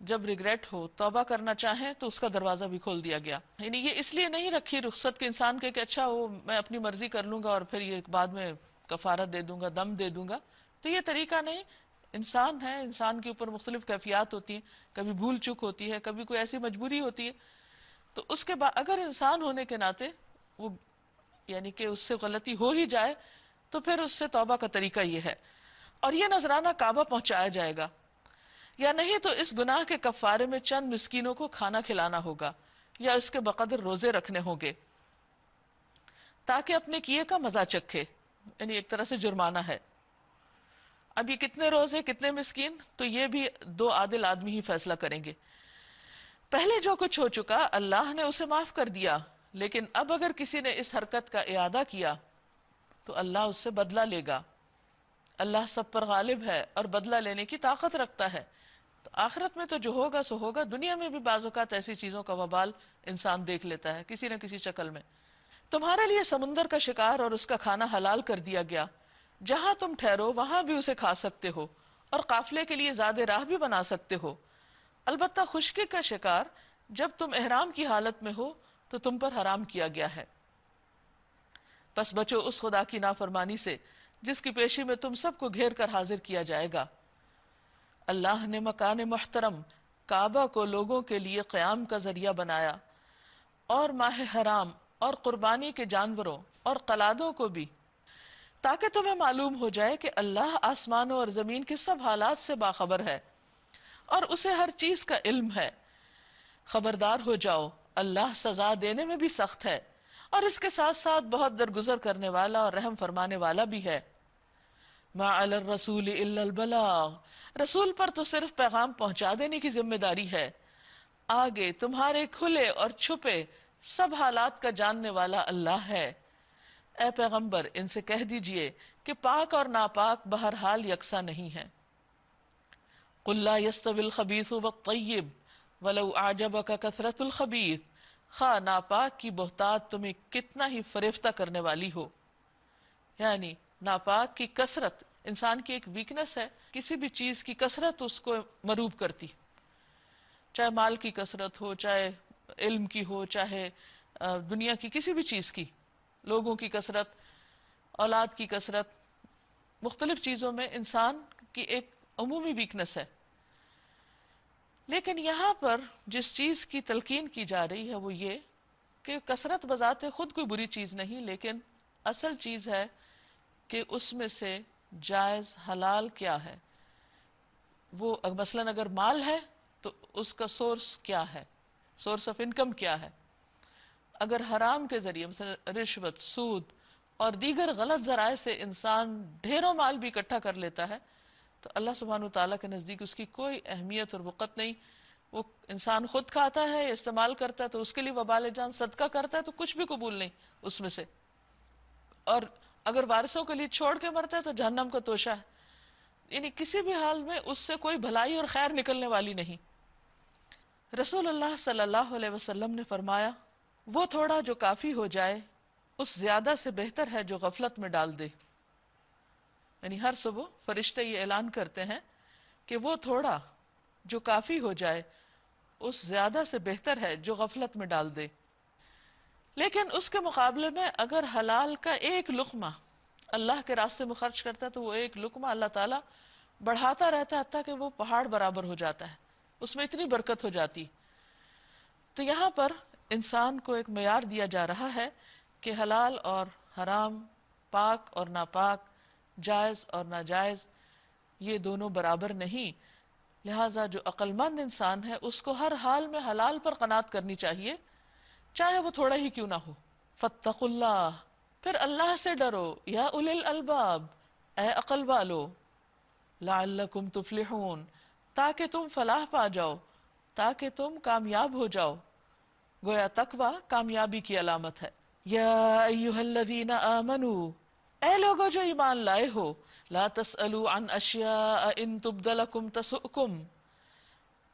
S1: جب ریگریٹ ہو، توبہ کرنا چاہیں تو اس کا دروازہ بھی کھول دیا گیا. یعنی یہ اس لیے نہیں رکھی رخصت کے انسان کے کہ اچھا وہ میں اپنی مرضی کر لوں گا اور پھر یہ بعد میں کفارت دے دوں گا، دم دے دوں گا. تو یہ طریقہ نہیں. انسان ہے، انسان کے اوپر مختلف کیفیات ہوتی ہیں، کبھی بھول چک ہوتی ہے، کبھی کوئی ایسی مجبوری ہوتی ہے. تو اس کے بعد اگر انسان ہونے کے ناطے وہ یعنی کہ اس سے غلطی ہو ہی جائے تو پھر اس سے توبہ کا طریقہ یہ ہے. اور یہ نذرانہ کعبہ پہنچایا جائے گا، یا نہیں تو اس گناہ کے کفارے میں چند مسکینوں کو کھانا کھلانا ہوگا یا اس کے بقدر روزے رکھنے ہوں گے تاکہ اپنے کیے کا مزہ چکھے. یعنی ایک طرح سے جرمانہ ہے. اب یہ کتنے روزے، کتنے مسکین، تو یہ بھی دو عادل آدمی ہی فیصلہ کریں گے. پہلے جو کچھ ہو چکا اللہ نے اسے معاف کر دیا، لیکن اب اگر کسی نے اس حرکت کا اعادہ کیا تو اللہ اس سے بدلہ لے گا. اللہ سب پر غالب ہے اور بدلہ لینے کی طاقت رکھتا ہے. تو آخرت میں تو جو ہوگا سو ہوگا. دنیا میں بھی بعض اوقات ایسی چیزوں کا وبال انسان دیکھ لیتا ہے کسی نہ کسی شکل میں. تمہارے لیے سمندر کا شکار اور اس کا کھانا حلال کر دیا گیا. جہاں تم ٹھہرو وہاں بھی اسے کھا سکتے ہو اور قافلے کے لیے زیادہ راہ بھی بنا سکتے ہو. البتہ خشکی کا شکار جب تم احرام کی حالت میں ہو تو تم پر حرام کیا گیا ہے. پس بچو اس خدا کی نافرمانی سے جس کی پیشی میں تم سب کو گھیر کر حاضر کیا جائے گا. اللہ نے مکان محترم کعبہ کو لوگوں کے لیے قیام کا ذریعہ بنایا، اور ماہ حرام اور قربانی کے جانوروں اور قلادوں کو بھی، تاکہ تمہیں معلوم ہو جائے کہ اللہ آسمانوں اور زمین کے سب حالات سے باخبر ہے اور اسے ہر چیز کا علم ہے. خبردار ہو جاؤ، اللہ سزا دینے میں بھی سخت ہے اور اس کے ساتھ ساتھ بہت درگزر کرنے والا اور رحم فرمانے والا بھی ہے. ما علی الرسول الا البلاغ، رسول پر تو صرف پیغام پہنچا دینے کی ذمہ داری ہے. آگے تمہارے کھلے اور چھپے سب حالات کا جاننے والا اللہ ہے. اے پیغمبر ان سے کہہ دیجئے کہ پاک اور ناپاک بہرحال یکساں نہیں ہیں. قل لا يستوي الخبيث والطيب ولو اعجبك كثرة الخبيث، خواہ ناپاک کی بہتات تمہیں کتنا ہی فریفتہ کرنے والی ہو. یعنی ناپاک کی کثرت انسان کی ایک ویکنس ہے. کسی بھی چیز کی کثرت اس کو مروب کرتی، چاہے مال کی کثرت ہو، چاہے علم کی ہو، چاہے دنیا کی کسی بھی چیز کی، لوگوں کی کثرت، اولاد کی کثرت، مختلف چیزوں میں انسان کی ایک عمومی ویکنس ہے. لیکن یہاں پر جس چیز کی تلقین کی جا رہی ہے وہ یہ کہ کثرت بذات خود کوئی بری چیز نہیں، لیکن اصل چیز ہے کہ اس میں سے جائز حلال کیا ہے. وہ مثلاً اگر مال ہے تو اس کا سورس کیا ہے، سورس آف انکم کیا ہے. اگر حرام کے ذریعے مثلا رشوت، سود اور دیگر غلط ذرائع سے انسان ڈھیروں مال بھی اکٹھا کر لیتا ہے تو اللہ سبحانہ وتعالیٰ کے نزدیک اس کی کوئی اہمیت اور وقت نہیں. وہ انسان خود کھاتا ہے، استعمال کرتا ہے تو اس کے لیے وبال جان، صدقہ کرتا ہے تو کچھ بھی قبول نہیں اس میں سے، اور اگر وارثوں کے لیے چھوڑ کے مرتا ہے تو جہنم کا توشہ ہے. یعنی کسی بھی حال میں اس سے کوئی بھلائی اور خیر نکلنے والی نہیں. رسول اللہ صلی اللہ علیہ وسلم نے فرمایا، وہ تھوڑا جو کافی ہو جائے اس زیادہ سے بہتر ہے جو غفلت میں ڈال دے. یعنی ہر صبح فرشتے یہ اعلان کرتے ہیں کہ وہ تھوڑا جو کافی ہو جائے اس زیادہ سے بہتر ہے جو غفلت میں ڈال دے. لیکن اس کے مقابلے میں اگر حلال کا ایک لقمہ اللہ کے راستے میں خرچ کرتا ہے تو وہ ایک لقمہ اللہ تعالیٰ بڑھاتا رہتا ہے حتیٰ کہ وہ پہاڑ برابر ہو جاتا ہے، اس میں اتنی برکت ہو جاتی. تو یہاں پر انسان کو ایک معیار دیا جا رہا ہے کہ حلال اور حرام، پاک اور ناپاک، جائز اور ناجائز یہ دونوں برابر نہیں. لہٰذا جو عقل مند انسان ہے اس کو ہر حال میں حلال پر قناعت کرنی چاہیے، چاہے وہ تھوڑا ہی کیوں نہ ہو. فاتقوا اللہ، پھر اللہ سے ڈرو، یا اولی الالباب، اے عقل والو، لعلکم تفلحون، تاکہ تم فلاح پا جاؤ، تاکہ تم کامیاب ہو جاؤ. گویا تقوی کامیابی کی علامت ہے. یا ایہا الذین آمنوا، اے لوگو جو ایمان لائے ہو، لا تسألوا عن اشیاء ان تبد لکم تسؤکم،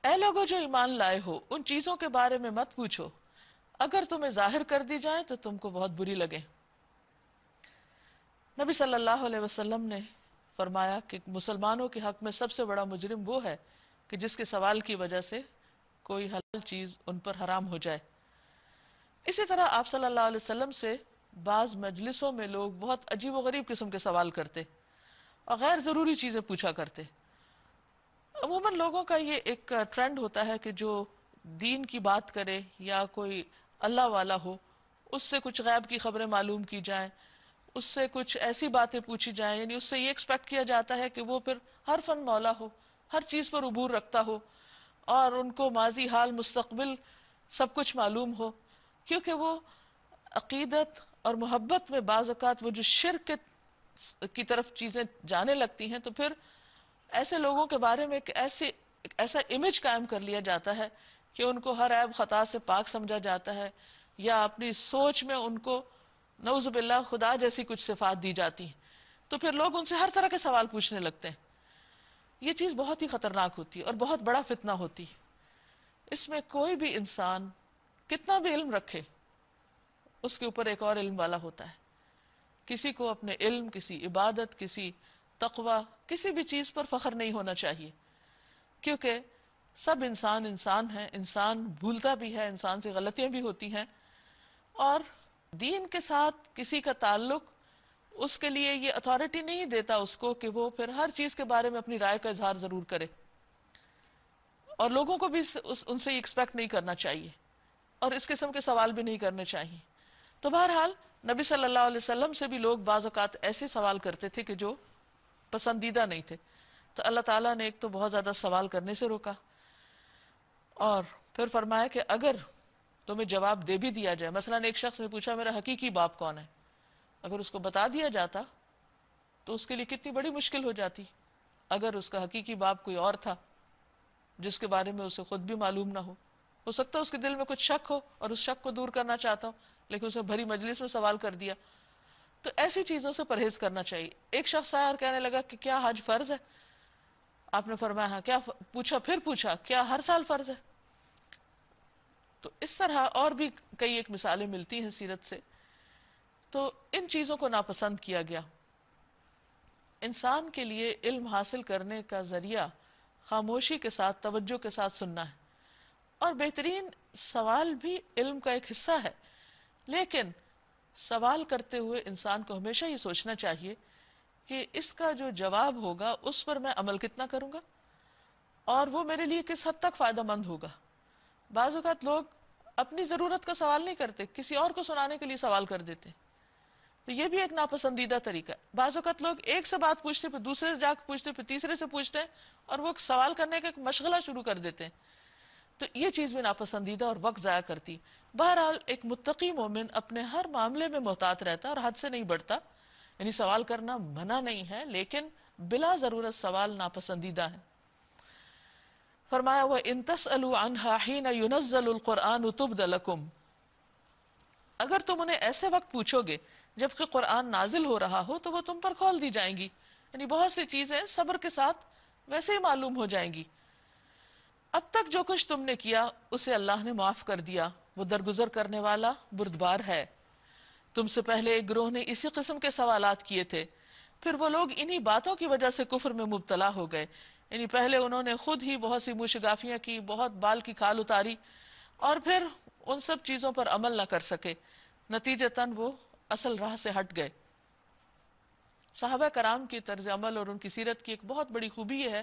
S1: اے لوگو جو ایمان لائے ہو ان چیزوں کے بارے میں مت پوچھو اگر تمہیں ظاہر کر دی جائیں تو تم کو بہت بری لگے۔ نبی صلی اللہ علیہ وسلم نے فرمایا کہ مسلمانوں کے حق میں سب سے بڑا مجرم وہ ہے کہ جس کے سوال کی وجہ سے کوئی حلال چیز ان پر حرام ہو جائے۔ اسی طرح آپ صلی اللہ علیہ وسلم سے بعض مجلسوں میں لوگ بہت عجیب و غریب قسم کے سوال کرتے اور غیر ضروری چیزیں پوچھا کرتے۔ عموماً لوگوں کا یہ ایک ٹرینڈ ہوتا ہے کہ جو دین کی بات کرے یا کوئی اللہ والا ہو، اس سے کچھ غیب کی خبریں معلوم کی جائیں، اس سے کچھ ایسی باتیں پوچھی جائیں، یعنی اس سے یہ ایکسپیکٹ کیا جاتا ہے کہ وہ پھر ہر فن مولا ہو، ہر چیز پر عبور رکھتا ہو اور ان کو ماضی حال مستقبل سب کچھ معلوم ہو، کیونکہ وہ عقیدت اور محبت میں بعض اوقات وہ جو شرک کی طرف چیزیں جانے لگتی ہیں تو پھر ایسے لوگوں کے بارے میں ایک ایسا امیج قائم کر لیا جاتا ہے کہ ان کو ہر عیب خطا سے پاک سمجھا جاتا ہے، یا اپنی سوچ میں ان کو نعوذ باللہ خدا جیسی کچھ صفات دی جاتی ہیں، تو پھر لوگ ان سے ہر طرح کے سوال پوچھنے لگتے ہیں۔ یہ چیز بہت ہی خطرناک ہوتی ہے اور بہت بڑا فتنہ ہوتی ہے۔ اس میں کوئی بھی انسان کتنا بھی علم رکھے، اس کے اوپر ایک اور علم والا ہوتا ہے۔ کسی کو اپنے علم، کسی عبادت، کسی تقوی، کسی بھی چیز پر فخر نہیں ہونا چاہیے، کیونکہ سب انسان انسان ہیں، انسان بھولتا بھی ہے، انسان سے غلطیاں بھی ہوتی ہیں، اور دین کے ساتھ کسی کا تعلق اس کے لیے یہ اتھارٹی نہیں دیتا اس کو کہ وہ پھر ہر چیز کے بارے میں اپنی رائے کا اظہار ضرور کرے، اور لوگوں کو بھی ان سے ایکسپیکٹ نہیں کرنا چاہیے اور اس قسم کے سوال بھی نہیں کرنے چاہیے۔ تو بہرحال نبی صلی اللہ علیہ وسلم سے بھی لوگ بعض اوقات ایسے سوال کرتے تھے کہ جو پسندیدہ نہیں تھے، تو اللہ تعالیٰ نے ایک تو بہت زیادہ سوال کرنے سے روکا، اور پھر فرمایا کہ اگر تمہیں جواب دے بھی دیا جائے، مثلا ایک شخص نے پوچھا میرا حقیقی باپ کون ہے، اگر اس کو بتا دیا جاتا تو اس کے لیے کتنی بڑی مشکل ہو جاتی۔ اگر اس کا حقیقی باپ کوئی اور تھا جس کے بارے میں اسے خود بھی معلوم نہ ہو سکتا ہے اس کے دل میں کچھ شک ہو اور اس شک کو دور کرنا چاہتا ہو، لیکن اسے بھری مجلس میں سوال کر دیا، تو ایسی چیزوں سے پرہیز کرنا چاہیے۔ ایک شخص آیا اور کہنے لگا کہ کیا حج فرض ہے؟ آپ نے فرمایا ہاں۔ کیا پوچھا کیا ہر سال فرض ہے؟ تو اس طرح اور بھی کئی ایک مثالیں ملتی ہیں سیرت سے۔ تو ان چیزوں کو ناپسند کیا گیا۔ انسان کے لیے علم حاصل کرنے کا ذریعہ خاموشی کے ساتھ، توجہ کے ساتھ سننا ہے، اور بہترین سوال بھی علم کا ایک حصہ ہے، لیکن سوال کرتے ہوئے انسان کو ہمیشہ یہ سوچنا چاہیے کہ اس کا جو جواب ہوگا اس پر میں عمل کتنا کروں گا اور وہ میرے لیے کس حد تک فائدہ مند ہوگا۔ بعض اوقات لوگ اپنی ضرورت کا سوال نہیں کرتے، کسی اور کو سنانے کے لیے سوال کر دیتے، تو یہ بھی ایک ناپسندیدہ طریقہ ہے۔ بعض اوقات لوگ ایک سے بات پوچھتے، پھر دوسرے سے جا کے پوچھتے، پھر تیسرے سے پوچھتے ہیں، اور وہ سوال کرنے کا ایک مشغلہ شروع کر دیتے ہیں، تو یہ چیز بھی ناپسندیدہ اور وقت ضائع کرتی۔ بہرحال ایک متقی مومن اپنے ہر معاملے میں محتاط رہتا اور حد سے نہیں بڑھتا، یعنی سوال کرنا منع نہیں ہے، لیکن بلا ضرورت سوال ناپسندیدہ ہے۔ فرمایا وَإِن تَسْأَلُوا عَنْهَا حِينَ يُنَزَّلُ الْقُرْآنُ تُبْدَ لَكُمْ، اگر تم انہیں ایسے وقت پوچھو گے جبکہ قرآن نازل ہو رہا ہو تو وہ تم پر کھول دی جائیں گی، یعنی بہت سی چیزیں صبر کے ساتھ ویسے ہی معلوم ہو جائیں گی۔ اب تک جو کچھ تم نے کیا اسے اللہ نے معاف کر دیا، وہ درگزر کرنے والا بردبار ہے۔ تم سے پہلے ایک گروہ نے اسی قسم کے سوالات کیے تھے، پھر وہ لوگ انہی باتوں کی وجہ سے کفر میں مبتلا ہو گئے، یعنی پہلے انہوں نے خود ہی بہت سی منہ شگافیاں کی، بہت بال کی کھال اتاری، اور پھر ان سب چیزوں پر عمل نہ کر سکے، نتیجتاً وہ اصل راہ سے ہٹ گئے۔ صحابہ کرام کی طرز عمل اور ان کی سیرت کی ایک بہت بڑی خوبی یہ ہے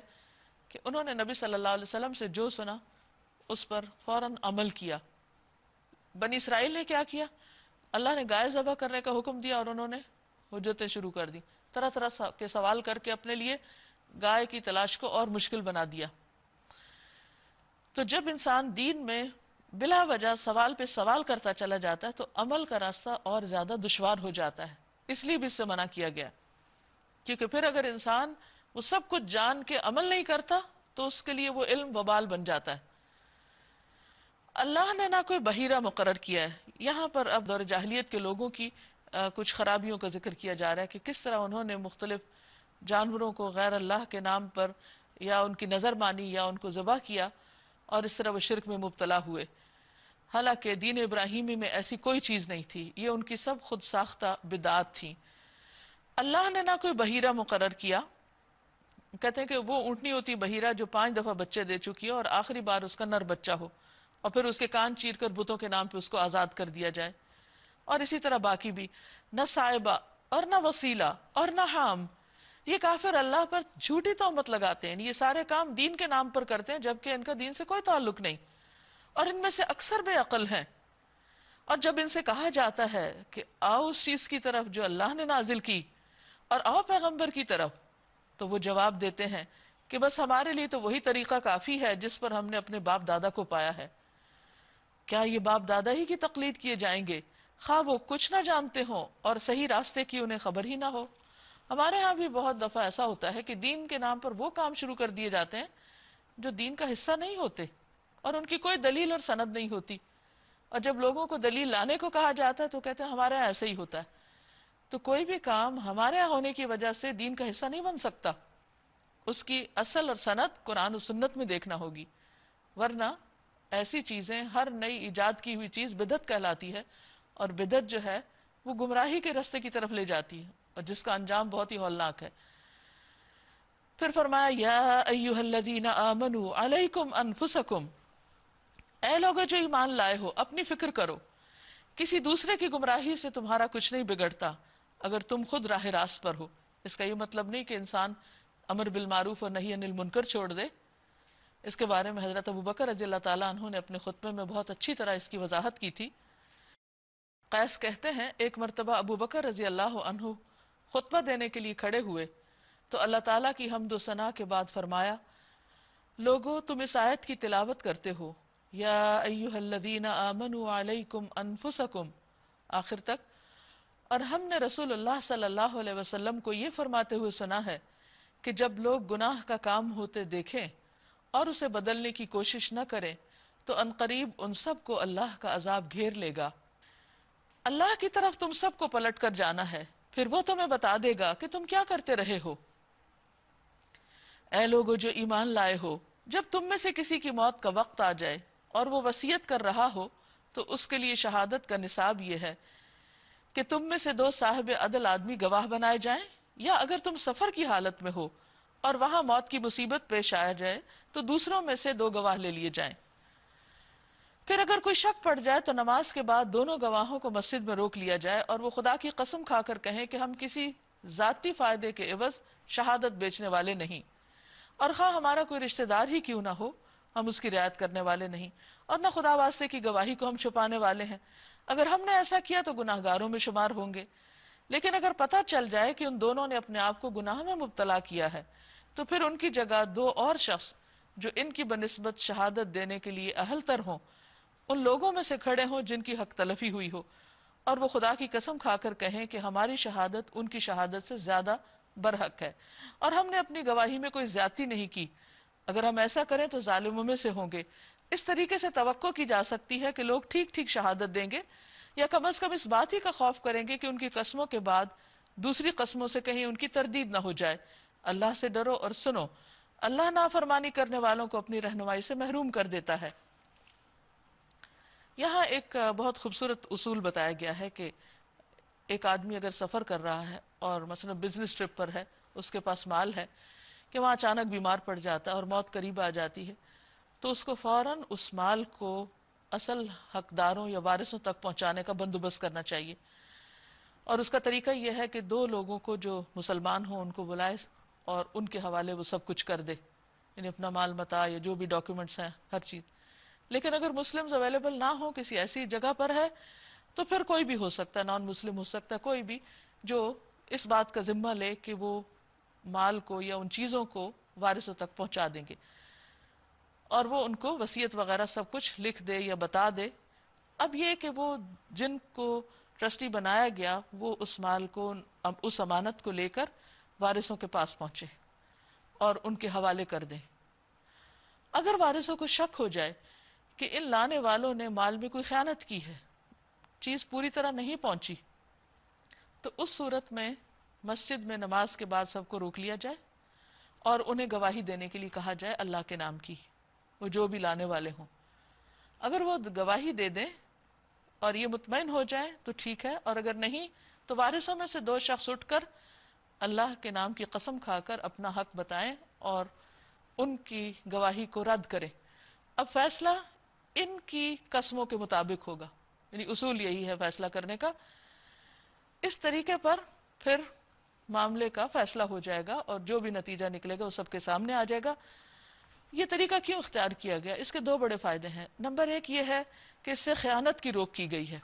S1: کہ انہوں نے نبی صلی اللہ علیہ وسلم سے جو سنا اس پر فوراً عمل کیا۔ بنی اسرائیل نے کیا کیا؟ اللہ نے گائے ذبح کرنے کا حکم دیا اور انہوں نے حجتیں شروع کر دی، طرح طرح کے سوال کر کے اپنے لیے گائے کی تلاش کو اور مشکل بنا دیا۔ تو جب انسان دین میں بلا وجہ سوال پہ سوال کرتا چلا جاتا ہے تو عمل کا راستہ اور زیادہ دشوار ہو جاتا ہے، اس لیے بھی اس سے منع کیا گیا، کیونکہ پھر اگر انسان وہ سب کچھ جان کے عمل نہیں کرتا تو اس کے لیے وہ علم وبال بن جاتا ہے۔ اللہ نے نہ کوئی بحیرہ مقرر کیا ہے. یہاں پر اب دور جاہلیت کے لوگوں کی کچھ خرابیوں کا ذکر کیا جا رہا ہے کہ کس طرح انہوں نے مختلف جانوروں کو غیر اللہ کے نام پر یا ان کی نظر مانی یا ان کو ذبح کیا اور اس طرح وہ شرک میں مبتلا ہوئے. حالانکہ دین ابراہیمی میں ایسی کوئی چیز نہیں تھی، یہ ان کی سب خود ساختہ بدعات تھیں. اللہ نے نہ کوئی بحیرہ مقرر کیا. کہتے ہیں کہ وہ اونٹنی ہوتی بحیرہ جو 5 دفعہ بچے دے چکی ہے اور آخری بار اس کا نر بچہ ہو اور پھر اس کے کان چیر کر بتوں کے نام پہ اس کو آزاد کر دیا جائے. اور اسی طرح باقی بھی، نہ صائبہ اور نہ وسیلہ اور نہ حام. یہ کافر اللہ پر جھوٹی تہمت لگاتے ہیں، یہ سارے کام دین کے نام پر کرتے ہیں جبکہ ان کا دین سے کوئی تعلق نہیں، اور ان میں سے اکثر بے عقل ہیں. اور جب ان سے کہا جاتا ہے کہ آؤ اس چیز کی طرف جو اللہ نے نازل کی اور آؤ پیغمبر کی طرف، تو وہ جواب دیتے ہیں کہ بس ہمارے لیے تو وہی طریقہ کافی ہے جس پر ہم نے اپنے باپ دادا کو پایا ہے. کیا یہ باپ دادا ہی کی تقلید کیے جائیں گے خواہ وہ کچھ نہ جانتے ہوں اور صحیح راستے کی انہیں خبر ہی نہ ہو؟ ہمارے ہاں بھی بہت دفعہ ایسا ہوتا ہے کہ دین کے نام پر وہ کام شروع کر دیے جاتے ہیں جو دین کا حصہ نہیں ہوتے اور ان کی کوئی دلیل اور سند نہیں ہوتی. اور جب لوگوں کو دلیل لانے کو کہا جاتا ہے تو کہتے ہیں ہمارے یہاں ایسے ہی ہوتا ہے. تو کوئی بھی کام ہمارے یہاں ہونے کی وجہ سے دین کا حصہ نہیں بن سکتا، اس کی اصل اور سند قرآن و سنت میں دیکھنا ہوگی. ورنہ ایسی چیزیں، ہر نئی ایجاد کی ہوئی چیز بدعت کہلاتی ہے، اور بدعت جو ہے وہ گمراہی کے رستے کی طرف لے جاتی ہے اور جس کا انجام بہت ہی ہولناک ہے. پھر فرمایا یا ایھا الذین آمنوا علیکم انفسکم، اے لوگو جو ایمان لائے ہو اپنی فکر کرو، کسی دوسرے کی گمراہی سے تمہارا کچھ نہیں بگڑتا اگر تم خود راہ راست پر ہو. اس کا یہ مطلب نہیں کہ انسان امر بالمعروف اور نہی عن المنکر چھوڑ دے. اس کے بارے میں حضرت ابوبکر رضی اللہ تعالیٰ عنہ نے اپنے خطبے میں بہت اچھی طرح اس کی وضاحت کی تھی. قیس کہتے ہیں ایک مرتبہ ابوبکر رضی اللہ عنہ خطبہ دینے کے لیے کھڑے ہوئے تو اللہ تعالیٰ کی حمد و ثنا کے بعد فرمایا، لوگو تم اس آیت کی تلاوت کرتے ہو یا ایھا الذین آمنوا علیکم انفسکم آخر تک، اور ہم نے رسول اللہ صلی اللہ علیہ وسلم کو یہ فرماتے ہوئے سنا ہے کہ جب لوگ گناہ کا کام ہوتے دیکھیں اور اسے بدلنے کی کوشش نہ کریں تو عنقریب ان سب کو اللہ کا عذاب گھیر لے گا. اللہ کی طرف تم سب کو پلٹ کر جانا ہے، پھر وہ تمہیں بتا دے گا کہ تم کیا کرتے رہے ہو. اے لوگو جو ایمان لائے ہو، جب تم میں سے کسی کی موت کا وقت آ جائے اور وہ وصیت کر رہا ہو تو اس کے لیے شہادت کا نصاب یہ ہے کہ تم میں سے 2 صاحب عدل آدمی گواہ بنائے جائیں، یا اگر تم سفر کی حالت میں ہو اور وہاں موت کی مصیبت پیش آ جائے تو دوسروں میں سے 2 گواہ لے لیے جائیں. پھر اگر کوئی شک پڑ جائے تو نماز کے بعد دونوں گواہوں کو مسجد میں روک لیا جائے اور وہ خدا کی قسم کھا کر کہیں کہ ہم کسی ذاتی فائدے کے عوض شہادت بیچنے والے نہیں، اور خواہ ہمارا کوئی رشتہ دار ہی کیوں نہ ہو ہم اس کی رعایت کرنے والے نہیں، اور نہ خدا واسطے کی گواہی کو ہم چھپانے والے ہیں. اگر ہم نے ایسا کیا تو گناہ گاروں میں شمار ہوں گے. لیکن اگر پتہ چل جائے کہ ان دونوں نے اپنے آپ کو گناہ میں مبتلا کیا ہے تو پھر ان کی جگہ 2 اور شخص جو ان کی بنسبت شہادت دینے کے لیے اہل تر ہوں ان لوگوں میں سے کھڑے ہوں جن کی حق تلفی ہوئی ہو، اور وہ خدا کی قسم کھا کر کہیں کہ ہماری شہادت ان کی شہادت سے زیادہ برحق ہے اور ہم نے اپنی گواہی میں کوئی زیادتی نہیں کی. اگر ہم ایسا کریں تو ظالموں میں سے ہوں گے. اس طریقے سے توقع کی جا سکتی ہے کہ لوگ ٹھیک ٹھیک شہادت دیں گے، یا کم از کم اس بات ہی کا خوف کریں گے کہ ان کی قسموں کے بعد دوسری قسموں سے کہیں ان کی تردید نہ ہو جائے. اللہ سے ڈرو اور سنو، اللہ نافرمانی کرنے والوں کو اپنی رہنمائی سے محروم کر دیتا ہے. یہاں ایک بہت خوبصورت اصول بتایا گیا ہے کہ ایک آدمی اگر سفر کر رہا ہے اور مثلا بزنس ٹرپ پر ہے، اس کے پاس مال ہے، کہ وہاں اچانک بیمار پڑ جاتا ہے اور موت قریب آ جاتی ہے، تو اس کو فوراً اس مال کو اصل حقداروں یا وارثوں تک پہنچانے کا بندوبست کرنا چاہیے. اور اس کا طریقہ یہ ہے کہ 2 لوگوں کو جو مسلمان ہوں ان کو بلائے اور ان کے حوالے وہ سب کچھ کر دے، یعنی اپنا مال متاع یا جو بھی ڈاکیومنٹس ہیں ہر چیز. لیکن اگر مسلمز اویلیبل نہ ہوں، کسی ایسی جگہ پر ہے، تو پھر کوئی بھی ہو سکتا ہے، نان مسلم ہو سکتا ہے، کوئی بھی جو اس بات کا ذمہ لے کہ وہ مال کو یا ان چیزوں کو وارثوں تک پہنچا دیں گے، اور وہ ان کو وصیت وغیرہ سب کچھ لکھ دے یا بتا دے. اب یہ کہ وہ جن کو ٹرسٹی بنایا گیا وہ اس مال کو، اس امانت کو لے کر وارثوں کے پاس پہنچے اور ان کے حوالے کر دیں. اگر وارثوں کو شک ہو جائے کہ ان لانے والوں نے مال میں کوئی خیانت کی ہے، چیز پوری طرح نہیں پہنچی، تو اس صورت میں مسجد میں نماز کے بعد سب کو روک لیا جائے اور انہیں گواہی دینے کے لیے کہا جائے اللہ کے نام کی، وہ جو بھی لانے والے ہوں۔ اگر وہ گواہی دے دیں اور یہ مطمئن ہو جائیں تو ٹھیک ہے، اور اگر نہیں تو وارثوں میں سے 2 شخص اٹھ کر اللہ کے نام کی قسم کھا کر اپنا حق بتائیں اور ان کی گواہی کو رد کریں۔ اب فیصلہ ان کی قسموں کے مطابق ہوگا، یعنی اصول یہی ہے فیصلہ کرنے کا۔ اس طریقے پر پھر معاملے کا فیصلہ ہو جائے گا اور جو بھی نتیجہ نکلے گا وہ سب کے سامنے آ جائے گا۔ یہ طریقہ کیوں اختیار کیا گیا؟ اس کے 2 بڑے فائدے ہیں۔ نمبر 1 یہ ہے کہ اس سے خیانت کی روک کی گئی ہے،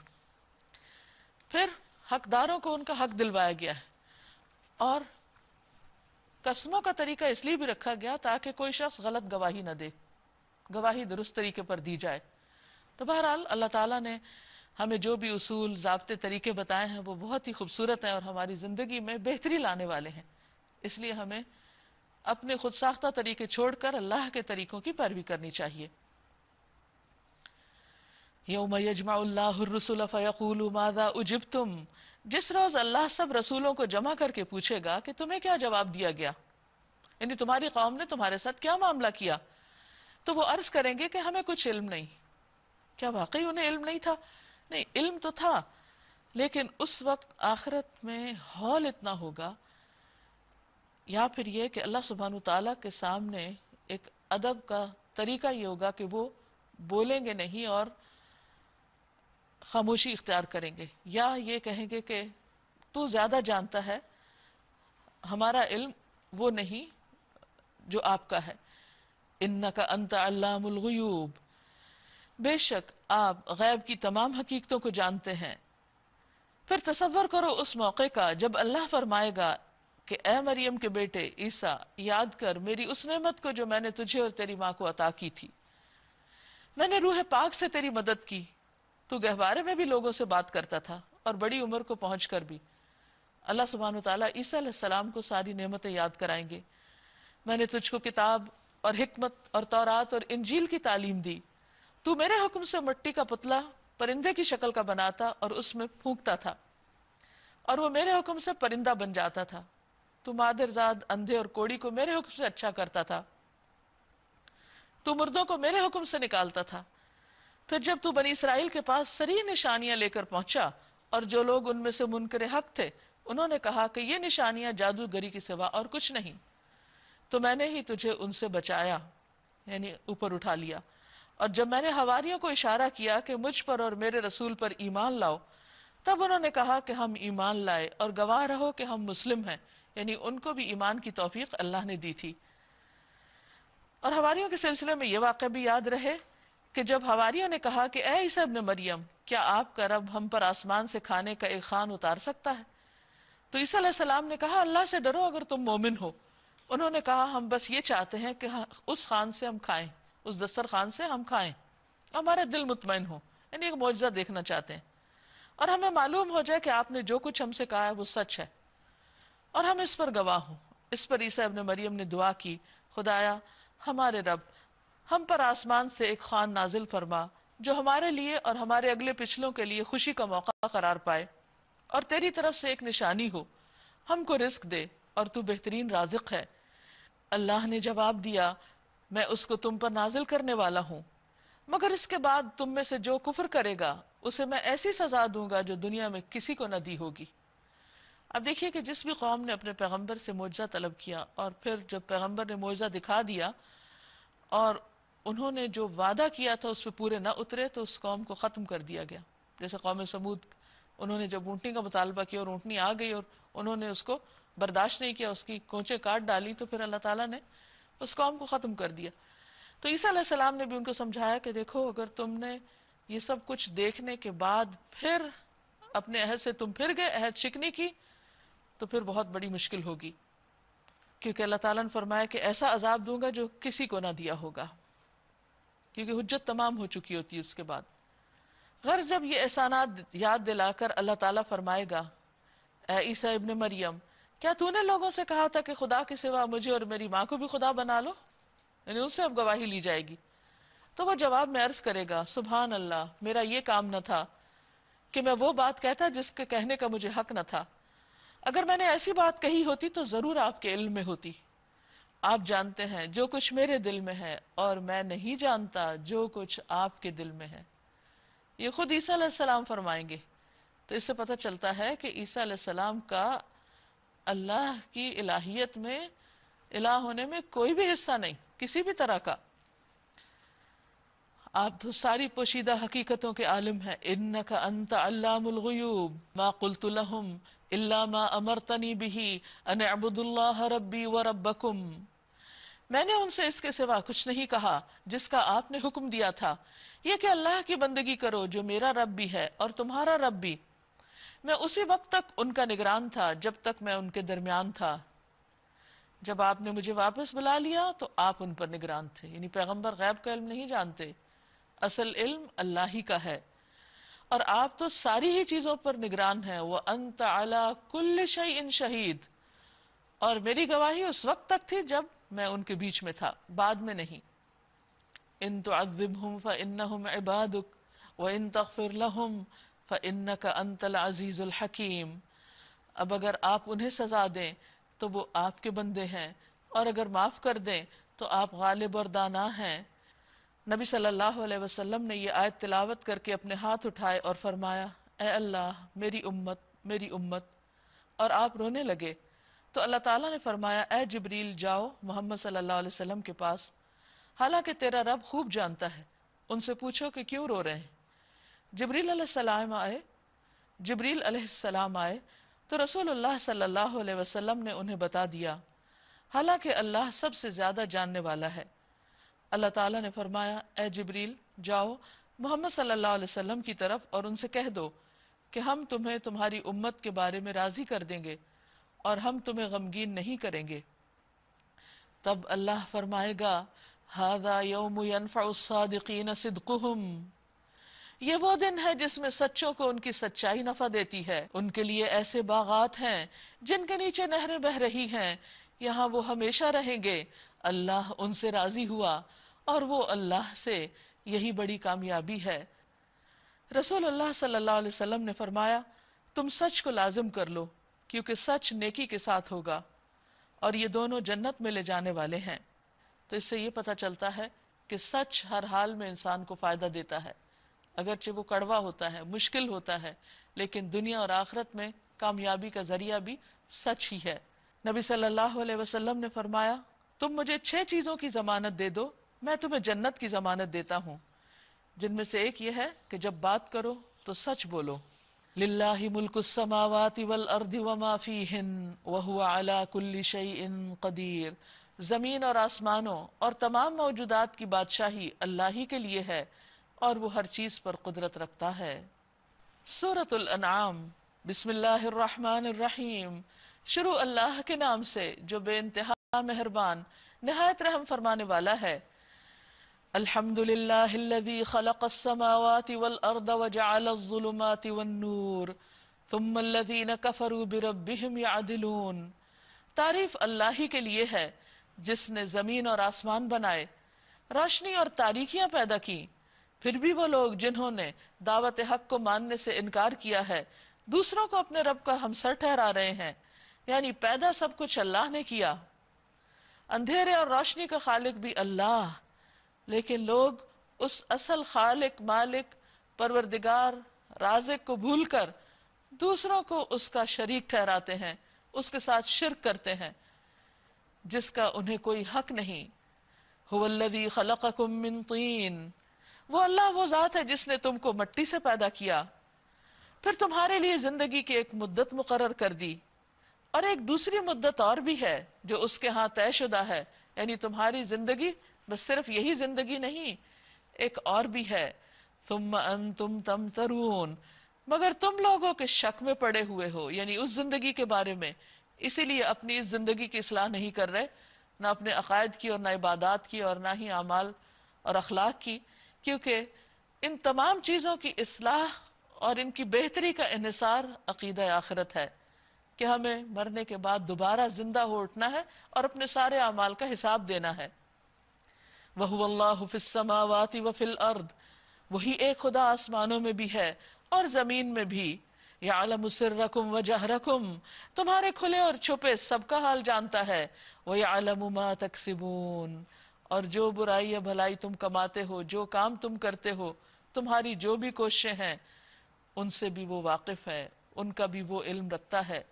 S1: پھر حقداروں کو ان کا حق دلوایا گیا ہے، اور قسموں کا طریقہ اس لیے بھی رکھا گیا تاکہ کوئی شخص غلط گواہی نہ دے، گواہی درست طریقے پر دی جائے۔ تو بہرحال اللہ تعالیٰ نے ہمیں جو بھی اصول، ضابطے، طریقے بتائے ہیں وہ بہت ہی خوبصورت ہیں اور ہماری زندگی میں بہتری لانے والے ہیں، اس لیے ہمیں اپنے خود ساختہ طریقے چھوڑ کر اللہ کے طریقوں کی پیروی کرنی چاہیے۔ یوم یجمع اللہ الرسل فیقول ماذا اجبتم، جس روز اللہ سب رسولوں کو جمع کر کے پوچھے گا کہ تمہیں کیا جواب دیا گیا، یعنی تمہاری قوم نے تمہارے ساتھ کیا معاملہ کیا، تو وہ عرض کریں گے کہ ہمیں کچھ علم نہیں۔ کیا واقعی انہیں علم نہیں تھا؟ نہیں، علم تو تھا، لیکن اس وقت آخرت میں ہول اتنا ہوگا، یا پھر یہ کہ اللہ سبحانہ تعالیٰ کے سامنے ایک ادب کا طریقہ یہ ہوگا کہ وہ بولیں گے نہیں اور خاموشی اختیار کریں گے، یا یہ کہیں گے کہ تو زیادہ جانتا ہے، ہمارا علم وہ نہیں جو آپ کا ہے۔ انک انت علام الغیوب، بے شک آپ غیب کی تمام حقیقتوں کو جانتے ہیں۔ پھر تصور کرو اس موقع کا جب اللہ فرمائے گا کہ اے مریم کے بیٹے عیسیٰ، یاد کر میری اس نعمت کو جو میں نے تجھے اور تیری ماں کو عطا کی تھی۔ میں نے روح پاک سے تیری مدد کی، تو گہوارے میں بھی لوگوں سے بات کرتا تھا اور بڑی عمر کو پہنچ کر بھی۔ اللہ سبحانہ وتعالیٰ عیسیٰ علیہ السلام کو ساری نعمتیں یاد کرائیں گے۔ میں نے تجھ کو کتاب اور حکمت اور تورات اور انجیل کی تعلیم دی، تو میرے حکم سے مٹی کا پتلا پرندے کی شکل کا بناتا اور اس میں پھونکتا تھا، اور وہ میرے حکم سے پرندہ بن جاتا تھا۔ تو مادر زاد اندھے اور کوڑی کو میرے حکم سے اچھا کرتا تھا، تو مردوں کو میرے حکم سے نکالتا تھا۔ پھر جب تو بنی اسرائیل کے پاس سری نشانیاں لے کر پہنچا اور جو لوگ ان میں سے منکر حق تھے انہوں نے کہا کہ یہ نشانیاں جادوگری کے سوا اور کچھ نہیں، تو میں نے ہی تجھے ان سے بچایا، یعنی اوپر اٹھا لیا۔ اور جب میں نے حواریوں کو اشارہ کیا کہ مجھ پر اور میرے رسول پر ایمان لاؤ، تب انہوں نے کہا کہ ہم ایمان لائے، اور گواہ رہو کہ ہم مسلم ہیں، یعنی ان کو بھی ایمان کی توفیق اللہ نے دی تھی۔ اور حواریوں کے سلسلے میں یہ واقعہ بھی یاد رہے کہ جب حواریوں نے کہا کہ اے عیسیٰ ابن مریم، کیا آپ کا رب ہم پر آسمان سے کھانے کا ایک خوان اتار سکتا ہے؟ تو عیسیٰ علیہ السلام نے کہا اللہ سے ڈرو اگر تم مومن ہو۔ انہوں نے کہا ہم بس یہ چاہتے ہیں کہ اس خوان سے ہم کھائیں، اس دسترخوان سے ہم کھائیں، ہمارا دل مطمئن ہو، یعنی ایک معجزہ دیکھنا چاہتے ہیں، اور ہمیں معلوم ہو جائے کہ آپ نے جو کچھ ہم سے کہا ہے وہ سچ ہے، اور ہم اس پر گواہ ہوں۔ اس پر عیسیٰ ابن مریم نے دعا کی، خدایا ہمارے رب، ہم پر آسمان سے ایک خوان نازل فرما جو ہمارے لیے اور ہمارے اگلے پچھلوں کے لیے خوشی کا موقع قرار پائے، اور تیری طرف سے ایک نشانی ہو، ہم کو رزق دے اور تو بہترین رازق ہے۔ اللہ نے جواب دیا میں اس کو تم پر نازل کرنے والا ہوں، مگر اس کے بعد تم میں سے جو کفر کرے گا اسے میں ایسی سزا دوں گا جو دنیا میں کسی کو نہ دی ہوگی۔ اب دیکھیے کہ جس بھی قوم نے اپنے پیغمبر سے معجزہ طلب کیا اور پھر جب پیغمبر نے معجزہ دکھا دیا اور انہوں نے جو وعدہ کیا تھا اس پہ پورے نہ اترے تو اس قوم کو ختم کر دیا گیا۔ جیسے قوم سمود، انہوں نے جب اونٹنی کا مطالبہ کیا اور اونٹنی آ گئی اور انہوں نے اس کو برداشت نہیں کیا، اس کی کونچیں کاٹ ڈالی، تو پھر اللہ تعالیٰ نے اس قوم کو ختم کر دیا۔ تو عیسیٰ علیہ السلام نے بھی ان کو سمجھایا کہ دیکھو اگر تم نے یہ سب کچھ دیکھنے کے بعد پھر اپنے عہد سے تم پھر گئے، عہد شکنی کی، تو پھر بہت بڑی مشکل ہوگی، کیونکہ اللہ تعالیٰ نے فرمایا کہ ایسا عذاب دوں گا جو کسی کو نہ دیا ہوگا، کیونکہ حجت تمام ہو چکی ہوتی ہے اس کے بعد۔ غرض جب یہ احسانات یاد دلا کر اللہ تعالیٰ فرمائے گا اے عیسیٰ ابن مریم، کیا تو نے لوگوں سے کہا تھا کہ خدا کے سوا مجھے اور میری ماں کو بھی خدا بنا لو؟ یعنی ان سے اب گواہی لی جائے گی۔ تو وہ جواب میں عرض کرے گا سبحان اللہ، میرا یہ کام نہ تھا کہ میں وہ بات کہتا جس کے کہنے کا مجھے حق نہ تھا، اگر میں نے ایسی بات کہی ہوتی تو ضرور آپ کے علم میں ہوتی، آپ جانتے ہیں جو کچھ میرے دل میں ہے اور میں نہیں جانتا جو کچھ آپ کے دل میں ہے۔ یہ خود عیسیٰ علیہ السلام فرمائیں گے۔ تو اس سے پتہ چلتا ہے کہ عیسیٰ علیہ السلام کا اللہ کی الہیت میں، الہ ہونے میں کوئی بھی حصہ نہیں، کسی بھی طرح کا۔ آپ تو ساری پوشیدہ حقیقتوں کے عالم ہیں۔ انک انت علام الغیوب ما قلت لهم الا ما امرتنی به ان اعبدوا اللہ ربی وربکم۔ میں نے ان سے اس کے سوا کچھ نہیں کہا جس کا آپ نے حکم دیا تھا، یہ کہ اللہ کی بندگی کرو جو میرا رب بھی ہے اور تمہارا رب بھی۔ میں اسی وقت تک ان کا نگران تھا جب تک میں ان کے درمیان تھا، جب آپ نے مجھے واپس بلا لیا تو آپ ان پر نگران تھے۔ یعنی پیغمبر غیب کا علم نہیں جانتے، اصل علم اللہ ہی کا ہے، اور آپ تو ساری ہی چیزوں پر نگران ہیں۔ وَأَنْتَ عَلَى كُلِّ شَيْءٍ شَهِيدٌ، اور میری گواہی اس وقت تک تھی جب میں ان کے بیچ میں تھا، بعد میں نہیں۔ ان تعذبهم فانهم عبادك وان تغفر لهم فانك انت العزیز الحکیم۔ اب اگر آپ انہیں سزا دیں تو وہ آپ کے بندے ہیں، اور اگر معاف کر دیں تو آپ غالب اور دانا ہیں۔ نبی صلی اللہ علیہ وسلم نے یہ آیت تلاوت کر کے اپنے ہاتھ اٹھائے اور فرمایا اے اللہ میری امت، میری امت، اور آپ رونے لگے۔ تو اللہ تعالیٰ نے فرمایا اے جبریل جاؤ محمد صلی اللہ علیہ وسلم کے پاس، حالانکہ تیرا رب خوب جانتا ہے، ان سے پوچھو کہ کیوں رو رہے ہیں۔ جبریل علیہ السلام آئے تو رسول اللہ صلی اللہ علیہ وسلم نے انہیں بتا دیا، حالانکہ اللہ سب سے زیادہ جاننے والا ہے۔ اللہ تعالیٰ نے فرمایا اے جبریل جاؤ محمد صلی اللہ علیہ وسلم کی طرف اور ان سے کہہ دو کہ ہم تمہیں تمہاری امت کے بارے میں راضی کر دیں گے اور ہم تمہیں غمگین نہیں کریں گے۔ تب اللہ فرمائے گا ھذا یوم ینفع الصادقین صدقہم، یہ وہ دن ہے جس میں سچوں کو ان کی سچائی نفع دیتی ہے۔ ان کے لیے ایسے باغات ہیں جن کے نیچے نہریں بہہ رہی ہیں، یہاں وہ ہمیشہ رہیں گے۔ اللہ ان سے راضی ہوا اور وہ اللہ سے یہی بڑی کامیابی ہے۔ رسول اللہ صلی اللہ علیہ وسلم نے فرمایا تم سچ کو لازم کر لو، کیونکہ سچ نیکی کے ساتھ ہوگا اور یہ دونوں جنت میں لے جانے والے ہیں۔ تو اس سے یہ پتہ چلتا ہے کہ سچ ہر حال میں انسان کو فائدہ دیتا ہے، اگرچہ وہ کڑوا ہوتا ہے، مشکل ہوتا ہے، لیکن دنیا اور آخرت میں کامیابی کا ذریعہ بھی سچ ہی ہے۔ نبی صلی اللہ علیہ وسلم نے فرمایا تم مجھے 6 چیزوں کی ضمانت دے دو، میں تمہیں جنت کی ضمانت دیتا ہوں، جن میں سے ایک یہ ہے کہ جب بات کرو تو سچ بولو۔ للہ ملک السماوات والارض وما فیہن وہو علی کل شیء قدیر، زمین اور آسمانوں اور تمام موجودات کی بادشاہی اللہ ہی کے لیے ہے اور وہ ہر چیز پر قدرت رکھتا ہے۔ سورۃ الانعام، بسم اللہ الرحمن الرحیم، شروع اللہ کے نام سے جو بے انتہا مہربان نہایت رحم فرمانے والا ہے۔ الحمد للہ الذی خلق السماوات والارض وجعل الظلمات والنور ثم الذین کفروا بربہم یعدلون، تعریف اللہ ہی کے لیے ہے جس نے زمین اور آسمان بنائے، روشنی اور تاریکیاں پیدا کی، پھر بھی وہ لوگ جنہوں نے دعوت حق کو ماننے سے انکار کیا ہے دوسروں کو اپنے رب کا ہمسر ٹھہرا رہے ہیں۔ یعنی پیدا سب کچھ اللہ نے کیا، اندھیرے اور روشنی کا خالق بھی اللہ، لیکن لوگ اس اصل خالق، مالک، پروردگار، رازق کو بھول کر دوسروں کو اس کا شریک ٹھہراتے ہیں، اس کے ساتھ شرک کرتے ہیں جس کا انہیں کوئی حق نہیں۔ هو الذی خلقکم من طین، وہ اللہ وہ ذات ہے جس نے تم کو مٹی سے پیدا کیا، پھر تمہارے لیے زندگی کی ایک مدت مقرر کر دی، اور ایک دوسری مدت اور بھی ہے جو اس کے ہاں طے شدہ ہے، یعنی تمہاری زندگی بس صرف یہی زندگی نہیں، ایک اور بھی ہے۔ ثم انتم تمترون، مگر تم لوگوں کے شک میں پڑے ہوئے ہو، یعنی اس زندگی کے بارے میں، اسی لیے اپنی اس زندگی کی اصلاح نہیں کر رہے، نہ اپنے عقائد کی اور نہ عبادات کی اور نہ ہی اعمال اور اخلاق کی، کیونکہ ان تمام چیزوں کی اصلاح اور ان کی بہتری کا انحصار عقیدہ آخرت ہے کہ ہمیں مرنے کے بعد دوبارہ زندہ ہو اٹھنا ہے اور اپنے سارے اعمال کا حساب دینا ہے۔ وَهُوَ اللَّهُ فِي السَّمَاوَاتِ وَفِي الْأَرْضِ، وہی ایک خدا آسمانوں میں بھی ہے اور زمین میں بھی. يَعْلَمُ سِرَّكُمْ وَجَهْرَكُمْ، تمہارے کھلے اور چھپے سب کا حال جانتا ہے. وَيَعْلَمُ مَا تَكْسِبُونَ، اور جو برائی یا بھلائی تم کماتے ہو، جو کام تم کرتے ہو، تمہاری جو بھی کوششیں ہیں، ان سے بھی وہ واقف ہے، ان کا بھی وہ علم رکھتا ہے.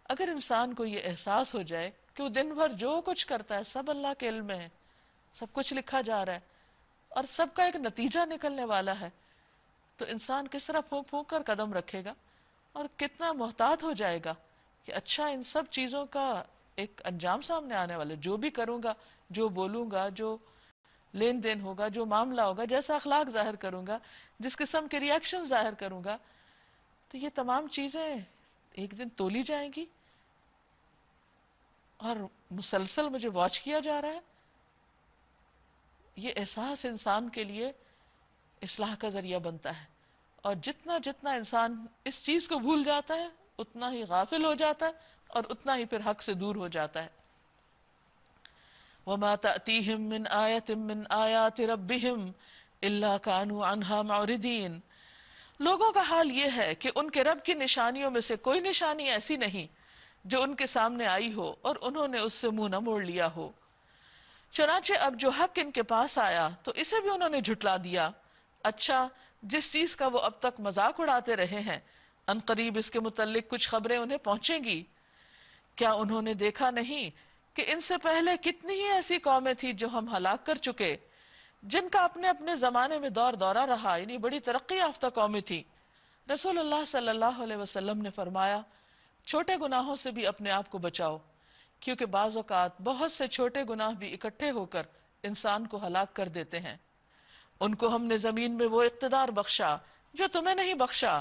S1: اگر انسان کو یہ احساس ہو جائے کہ وہ دن بھر جو کچھ کرتا ہے سب اللہ کے علم میں ہے، سب کچھ لکھا جا رہا ہے اور سب کا ایک نتیجہ نکلنے والا ہے، تو انسان کس طرح پھونک پھونک کر قدم رکھے گا اور کتنا محتاط ہو جائے گا کہ اچھا ان سب چیزوں کا ایک انجام سامنے آنے والا ہے. جو بھی کروں گا، جو بولوں گا، جو لین دین ہوگا، جو معاملہ ہوگا، جیسا اخلاق ظاہر کروں گا، جس قسم کے ریاکشن ظاہر کروں گا، تو یہ تمام چیزیں ایک دن تولی جائیں گی اور مسلسل مجھے واچ کیا جا رہا ہے. یہ احساس انسان کے لیے اصلاح کا ذریعہ بنتا ہے، اور جتنا جتنا انسان اس چیز کو بھول جاتا ہے اتنا ہی غافل ہو جاتا ہے اور اتنا ہی پھر حق سے دور ہو جاتا ہے. وَمَا تَأْتِيهِم مِّنْ آيَةٍ مِّنْ آيَاتِ رَبِّهِمْ إِلَّا كَانُوا عَنْهَا مُعْرِضِينَ. لوگوں کا حال یہ ہے کہ ان کے رب کی نشانیوں میں سے کوئی نشانی ایسی نہیں جو ان کے سامنے آئی ہو اور انہوں نے اس سے منہ نہ موڑ لیا ہو. چنانچہ اب جو حق ان کے پاس آیا تو اسے بھی انہوں نے جھٹلا دیا. اچھا، جس چیز کا وہ اب تک مذاق اڑاتے رہے ہیں، ان قریب اس کے متعلق کچھ خبریں انہیں پہنچیں گی. کیا انہوں نے دیکھا نہیں کہ ان سے پہلے کتنی ہی ایسی قومیں تھیں جو ہم ہلاک کر چکے، جن کا اپنے اپنے زمانے میں دور دورہ رہا، یعنی بڑی ترقی یافتہ قومیں تھیں. رسول اللہ صلی اللہ علیہ وسلم نے فرمایا، چھوٹے گناہوں سے بھی اپنے آپ کو بچاؤ، کیونکہ بعض اوقات بہت سے چھوٹے گناہ بھی اکٹھے ہو کر انسان کو ہلاک کر دیتے ہیں. ان کو ہم نے زمین میں وہ اقتدار بخشا جو تمہیں نہیں بخشا.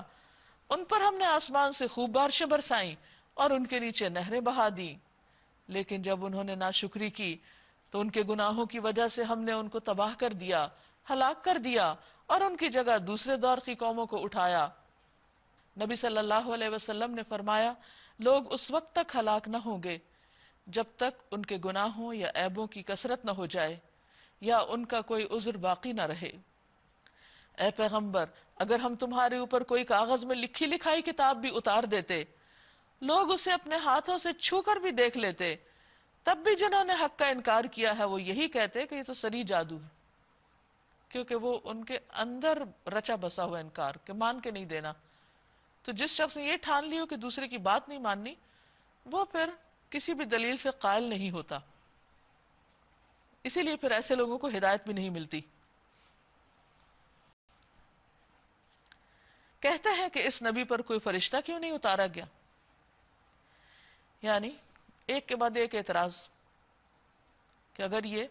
S1: ان پر ہم نے آسمان سے خوب بارشیں برسائیں اور ان کے نیچے نہریں بہا دیں. لیکن جب انہوں نے ناشکری کی تو ان کے گناہوں کی وجہ سے ہم نے ان کو تباہ کر دیا، ہلاک کر دیا، اور ان کی جگہ دوسرے دور کی قوموں کو اٹھایا. نبی صلی اللہ علیہ وسلم نے فرمایا، لوگ اس وقت تک ہلاک نہ ہوں گے جب تک ان کے گناہوں یا عیبوں کی کثرت نہ ہو جائے یا ان کا کوئی عذر باقی نہ رہے. اے پیغمبر، اگر ہم تمہارے اوپر کوئی کاغذ میں لکھی لکھائی کتاب بھی اتار دیتے، لوگ اسے اپنے ہاتھوں سے چھو کر بھی دیکھ لیتے، تب بھی جنہوں نے حق کا انکار کیا ہے وہ یہی کہتے کہ یہ تو سری جادو ہے، کیونکہ وہ ان کے اندر رچا بسا ہوا انکار کہ مان کے نہیں دینا. تو جس شخص نے یہ ٹھان لی ہو کہ دوسرے کی بات نہیں ماننی، وہ پھر کسی بھی دلیل سے قائل نہیں ہوتا. اسی لیے پھر ایسے لوگوں کو ہدایت بھی نہیں ملتی. کہتے ہیں کہ اس نبی پر کوئی فرشتہ کیوں نہیں اتارا گیا؟ یعنی ایک کے بعد ایک اعتراض کہ اگر یہ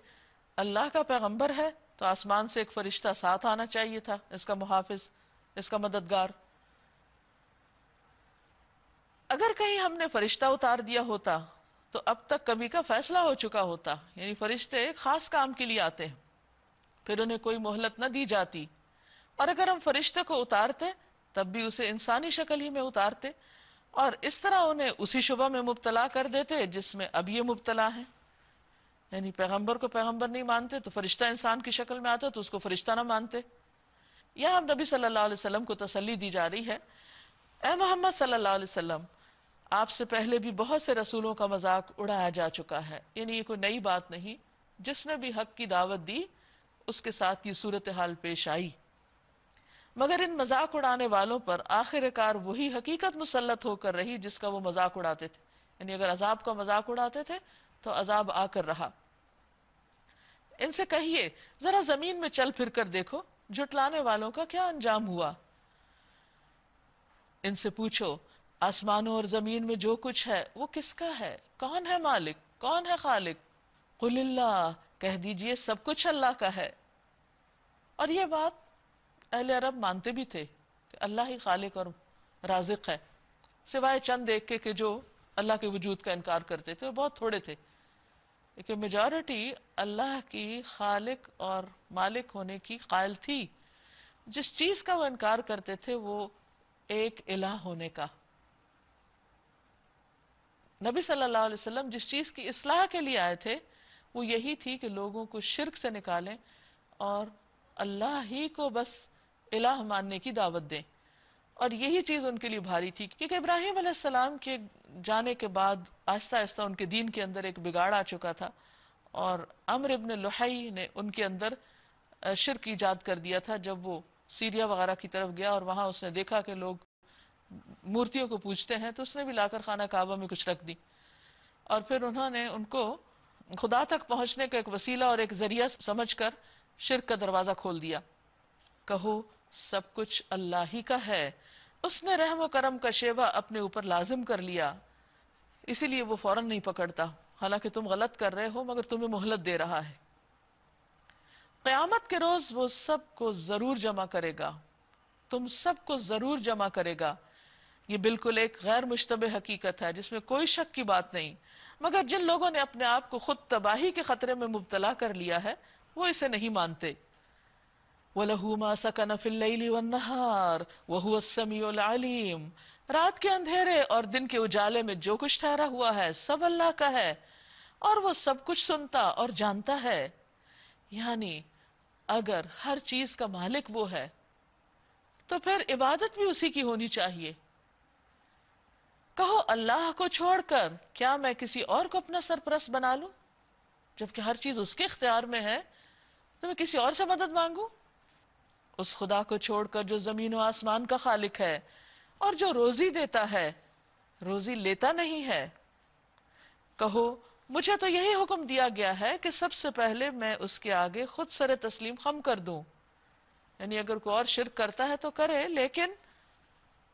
S1: اللہ کا پیغمبر ہے تو آسمان سے ایک فرشتہ ساتھ آنا چاہیے تھا، اس کا محافظ، اس کا مددگار. اگر کہیں ہم نے فرشتہ اتار دیا ہوتا تو اب تک کبھی کا فیصلہ ہو چکا ہوتا. یعنی فرشتے ایک خاص کام کے لیے آتے ہیں، پھر انہیں کوئی مہلت نہ دی جاتی. اور اگر ہم فرشتے کو اتارتے تب بھی اسے انسانی شکل ہی میں اتارتے، اور اس طرح انہیں اسی شبہ میں مبتلا کر دیتے جس میں اب یہ مبتلا ہیں. یعنی پیغمبر کو پیغمبر نہیں مانتے تو فرشتہ انسان کی شکل میں آتا تو اس کو فرشتہ نہ مانتے. یہاں نبی صلی اللہ علیہ وسلم کو تسلی دی جا رہی ہے، اے محمد صلی اللہ علیہ وسلم، آپ سے پہلے بھی بہت سے رسولوں کا مذاق اڑایا جا چکا ہے. یعنی یہ کوئی نئی بات نہیں، جس نے بھی حق کی دعوت دی اس کے ساتھ یہ صورتحال پیش آئی. مگر ان مذاق اڑانے والوں پر آخر کار وہی حقیقت مسلط ہو کر رہی جس کا وہ مذاق اڑاتے تھے. یعنی اگر عذاب کا مذاق اڑاتے تھے تو عذاب آ کر رہا. ان سے کہیے ذرا زمین میں چل پھر کر دیکھو جھٹلانے والوں کا کیا انجام ہوا. ان سے پوچھو آسمانوں اور زمین میں جو کچھ ہے وہ کس کا ہے؟ کون ہے مالک؟ کون ہے خالق؟ قل اللہ، کہہ دیجئے سب کچھ اللہ کا ہے. اور یہ بات اہل عرب مانتے بھی تھے کہ اللہ ہی خالق اور رازق ہے، سوائے چند ایک کے جو اللہ کے وجود کا انکار کرتے تھے. وہ بہت تھوڑے تھے، لیکن میجورٹی اللہ کی خالق اور مالک ہونے کی قائل تھی. جس چیز کا وہ انکار کرتے تھے وہ ایک الہ ہونے کا. نبی صلی اللہ علیہ وسلم جس چیز کی اصلاح کے لیے آئے تھے وہ یہی تھی کہ لوگوں کو شرک سے نکالیں اور اللہ ہی کو بس الہ ماننے کی دعوت دیں. اور یہی چیز ان کے لیے بھاری تھی، کیونکہ ابراہیم علیہ السلام کے جانے کے بعد آہستہ آہستہ ان کے دین کے اندر ایک بگاڑ آ چکا تھا، اور عمرو ابن لحی نے ان کے اندر شرک ایجاد کر دیا تھا. جب وہ سیریا وغیرہ کی طرف گیا اور وہاں اس نے دیکھا کہ لوگ مورتیوں کو پوجتے ہیں، تو اس نے بھی لا کر خانہ کعبہ میں کچھ رکھ دی، اور پھر انہوں نے ان کو خدا تک پہنچنے کا ایک وسیلہ اور ایک ذریعہ سمجھ کر شرک کا دروازہ کھول دیا. کہو سب کچھ اللہ ہی کا ہے، اس نے رحم و کرم کا شیوا اپنے اوپر لازم کر لیا، اسی لیے وہ فوراً نہیں پکڑتا، حالانکہ تم غلط کر رہے ہو مگر تمہیں مہلت دے رہا ہے. قیامت کے روز وہ سب کو ضرور جمع کرے گا، تم سب کو ضرور جمع کرے گا. یہ بالکل ایک غیر مشتبہ حقیقت ہے جس میں کوئی شک کی بات نہیں، مگر جن لوگوں نے اپنے آپ کو خود تباہی کے خطرے میں مبتلا کر لیا ہے وہ اسے نہیں مانتے. وَلَهُ مَا سَكَنَ فِي اللَّيْلِ وَالنَّهَارِ وَهُوَ السَّمِيعُ الْعَلِيمُ. رات کے اندھیرے اور دن کے اجالے میں جو کچھ ٹھہرا ہوا ہے سب اللہ کا ہے، اور وہ سب کچھ سنتا اور جانتا ہے. یعنی اگر ہر چیز کا مالک وہ ہے تو پھر عبادت بھی اسی کی ہونی چاہیے. کہو اللہ کو چھوڑ کر کیا میں کسی اور کو اپنا سرپرست بنا لوں؟ جبکہ ہر چیز اس کے اختیار میں ہے تو میں کسی اور سے مدد مانگوں؟ اس خدا کو چھوڑ کر جو زمین و آسمان کا خالق ہے اور جو روزی دیتا ہے روزی لیتا نہیں ہے. کہو مجھے تو یہی حکم دیا گیا ہے کہ سب سے پہلے میں اس کے آگے خود سر تسلیم خم کر دوں. یعنی اگر کوئی اور شرک کرتا ہے تو کرے، لیکن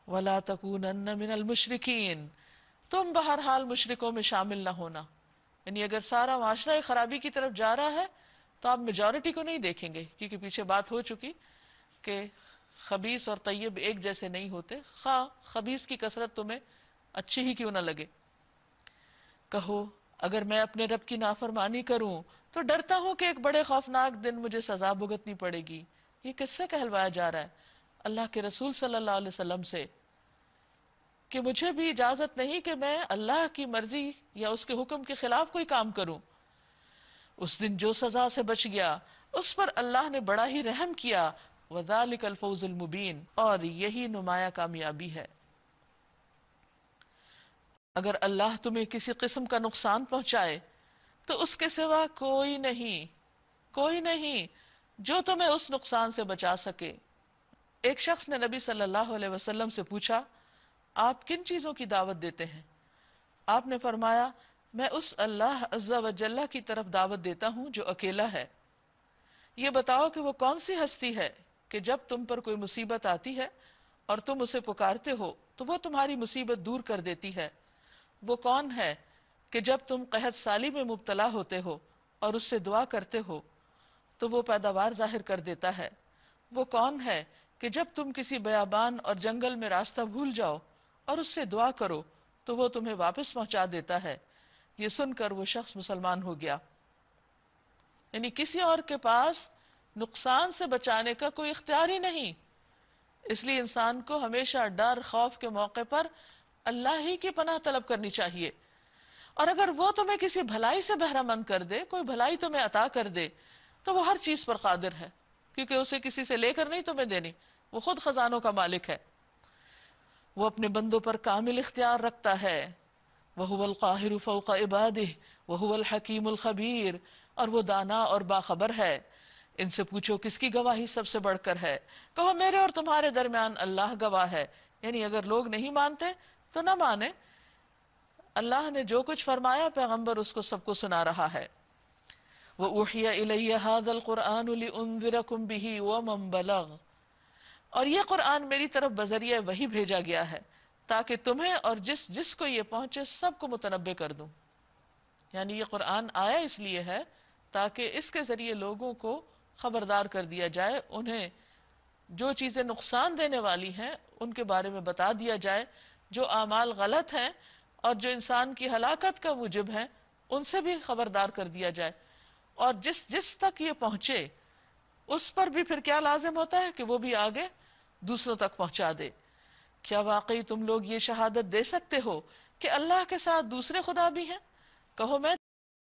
S1: وَلَا تَكُونَنَّ مِنَ الْمُشْرِكِينَ، تم بہرحال مشرکوں میں شامل نہ ہونا. یعنی اگر سارا معاشرہ خرابی کی طرف جا رہا ہے تو آپ میجورٹی کو نہیں دیکھیں گے، کیونکہ پیچھے بات ہو چکی کہ خبیث اور طیب ایک جیسے نہیں ہوتے، خواہ خبیث کی کثرت تمہیں اچھی ہی کیوں نہ لگے. کہو اگر میں اپنے رب کی نافرمانی کروں تو ڈرتا ہوں کہ ایک بڑے خوفناک دن مجھے سزا بھگتنی پڑے گی. یہ کس سے کہلوایا جا رہا ہے؟ اللہ کے رسول صلی اللہ علیہ وسلم سے، کہ مجھے بھی اجازت نہیں کہ میں اللہ کی مرضی یا اس کے حکم کے خلاف کوئی کام کروں. اس دن جو سزا سے بچ گیا اس پر اللہ نے بڑا ہی رحم کیا. وَذَلِكَ الْفَوْزُ الْمُبِينُ، اور یہی نمایاں کامیابی ہے. اگر اللہ تمہیں کسی قسم کا نقصان پہنچائے تو اس کے سوا کوئی نہیں جو تمہیں اس نقصان سے بچا سکے. ایک شخص نے نبی صلی اللہ علیہ وسلم سے پوچھا آپ کن چیزوں کی دعوت دیتے ہیں؟ آپ نے فرمایا میں اس اللہ عز و جل کی طرف دعوت دیتا ہوں جو اکیلا ہے. یہ بتاؤ کہ وہ کون سی ہستی ہے کہ جب تم پر کوئی مصیبت آتی ہے اور تم اسے پکارتے ہو تو وہ تمہاری مصیبت دور کر دیتی ہے. وہ کون ہے کہ جب تم قحط سالی میں مبتلا ہوتے ہو اور اس سے دعا کرتے ہو تو وہ پیداوار ظاہر کر دیتا ہے. وہ کون ہے کہ جب تم کسی بیابان اور جنگل میں راستہ بھول جاؤ اور اس سے دعا کرو تو وہ تمہیں واپس پہنچا دیتا ہے. یہ سن کر وہ شخص مسلمان ہو گیا. یعنی کسی اور کے پاس نقصان سے بچانے کا کوئی اختیار ہی نہیں، اس لیے انسان کو ہمیشہ ڈر خوف کے موقع پر اللہ ہی کی پناہ طلب کرنی چاہیے. اور اگر وہ تمہیں کسی بھلائی سے بہرہ مند کر دے، کوئی بھلائی تمہیں عطا کر دے، تو وہ ہر چیز پر قادر ہے، کیونکہ اسے کسی سے لے کر نہیں تمہیں دینی، وہ خود خزانوں کا مالک ہے. وہ اپنے بندوں پر کامل اختیار رکھتا ہے. وَهُوَ الْقَاهِرُ فَوْقَ عِبَادِهِ وَهُوَ الْحَكِيمُ الْخَبِيرُ، اور وہ دانا اور باخبر ہے. ان سے پوچھو کس کی گواہی سب سے بڑھ کر ہے؟ کہو میرے اور تمہارے درمیان اللہ گواہ ہے. یعنی اگر لوگ نہیں مانتے تو نہ مانے، اللہ نے جو کچھ فرمایا پیغمبر اس کو سب کو سنا رہا ہے. وَأُوحِيَ إِلَيَّ هَذَا الْقُرْآنُ لِأُنذِرَكُمْ بِهِ وَمَنْ بَلَغَ، اور یہ قرآن میری طرف بذریعہ وحی بھیجا گیا ہے تاکہ تمہیں اور جس کو یہ پہنچے سب کو متنبع کر دوں. یعنی یہ قرآن آیا اس لیے ہے تاکہ اس کے ذریعے لوگوں کو خبردار کر دیا جائے، انہیں جو چیزیں نقصان دینے والی ہیں ان کے بارے میں بتا دیا جائے، جو اعمال غلط ہیں اور جو انسان کی ہلاکت کا موجب ہیں ان سے بھی خبردار کر دیا جائے. اور جس تک یہ پہنچے اس پر بھی پھر کیا لازم ہوتا ہے کہ وہ بھی آگے دوسروں تک پہنچا دے. کیا واقعی تم لوگ یہ شہادت دے سکتے ہو کہ اللہ کے ساتھ دوسرے خدا بھی ہیں؟ کہو میں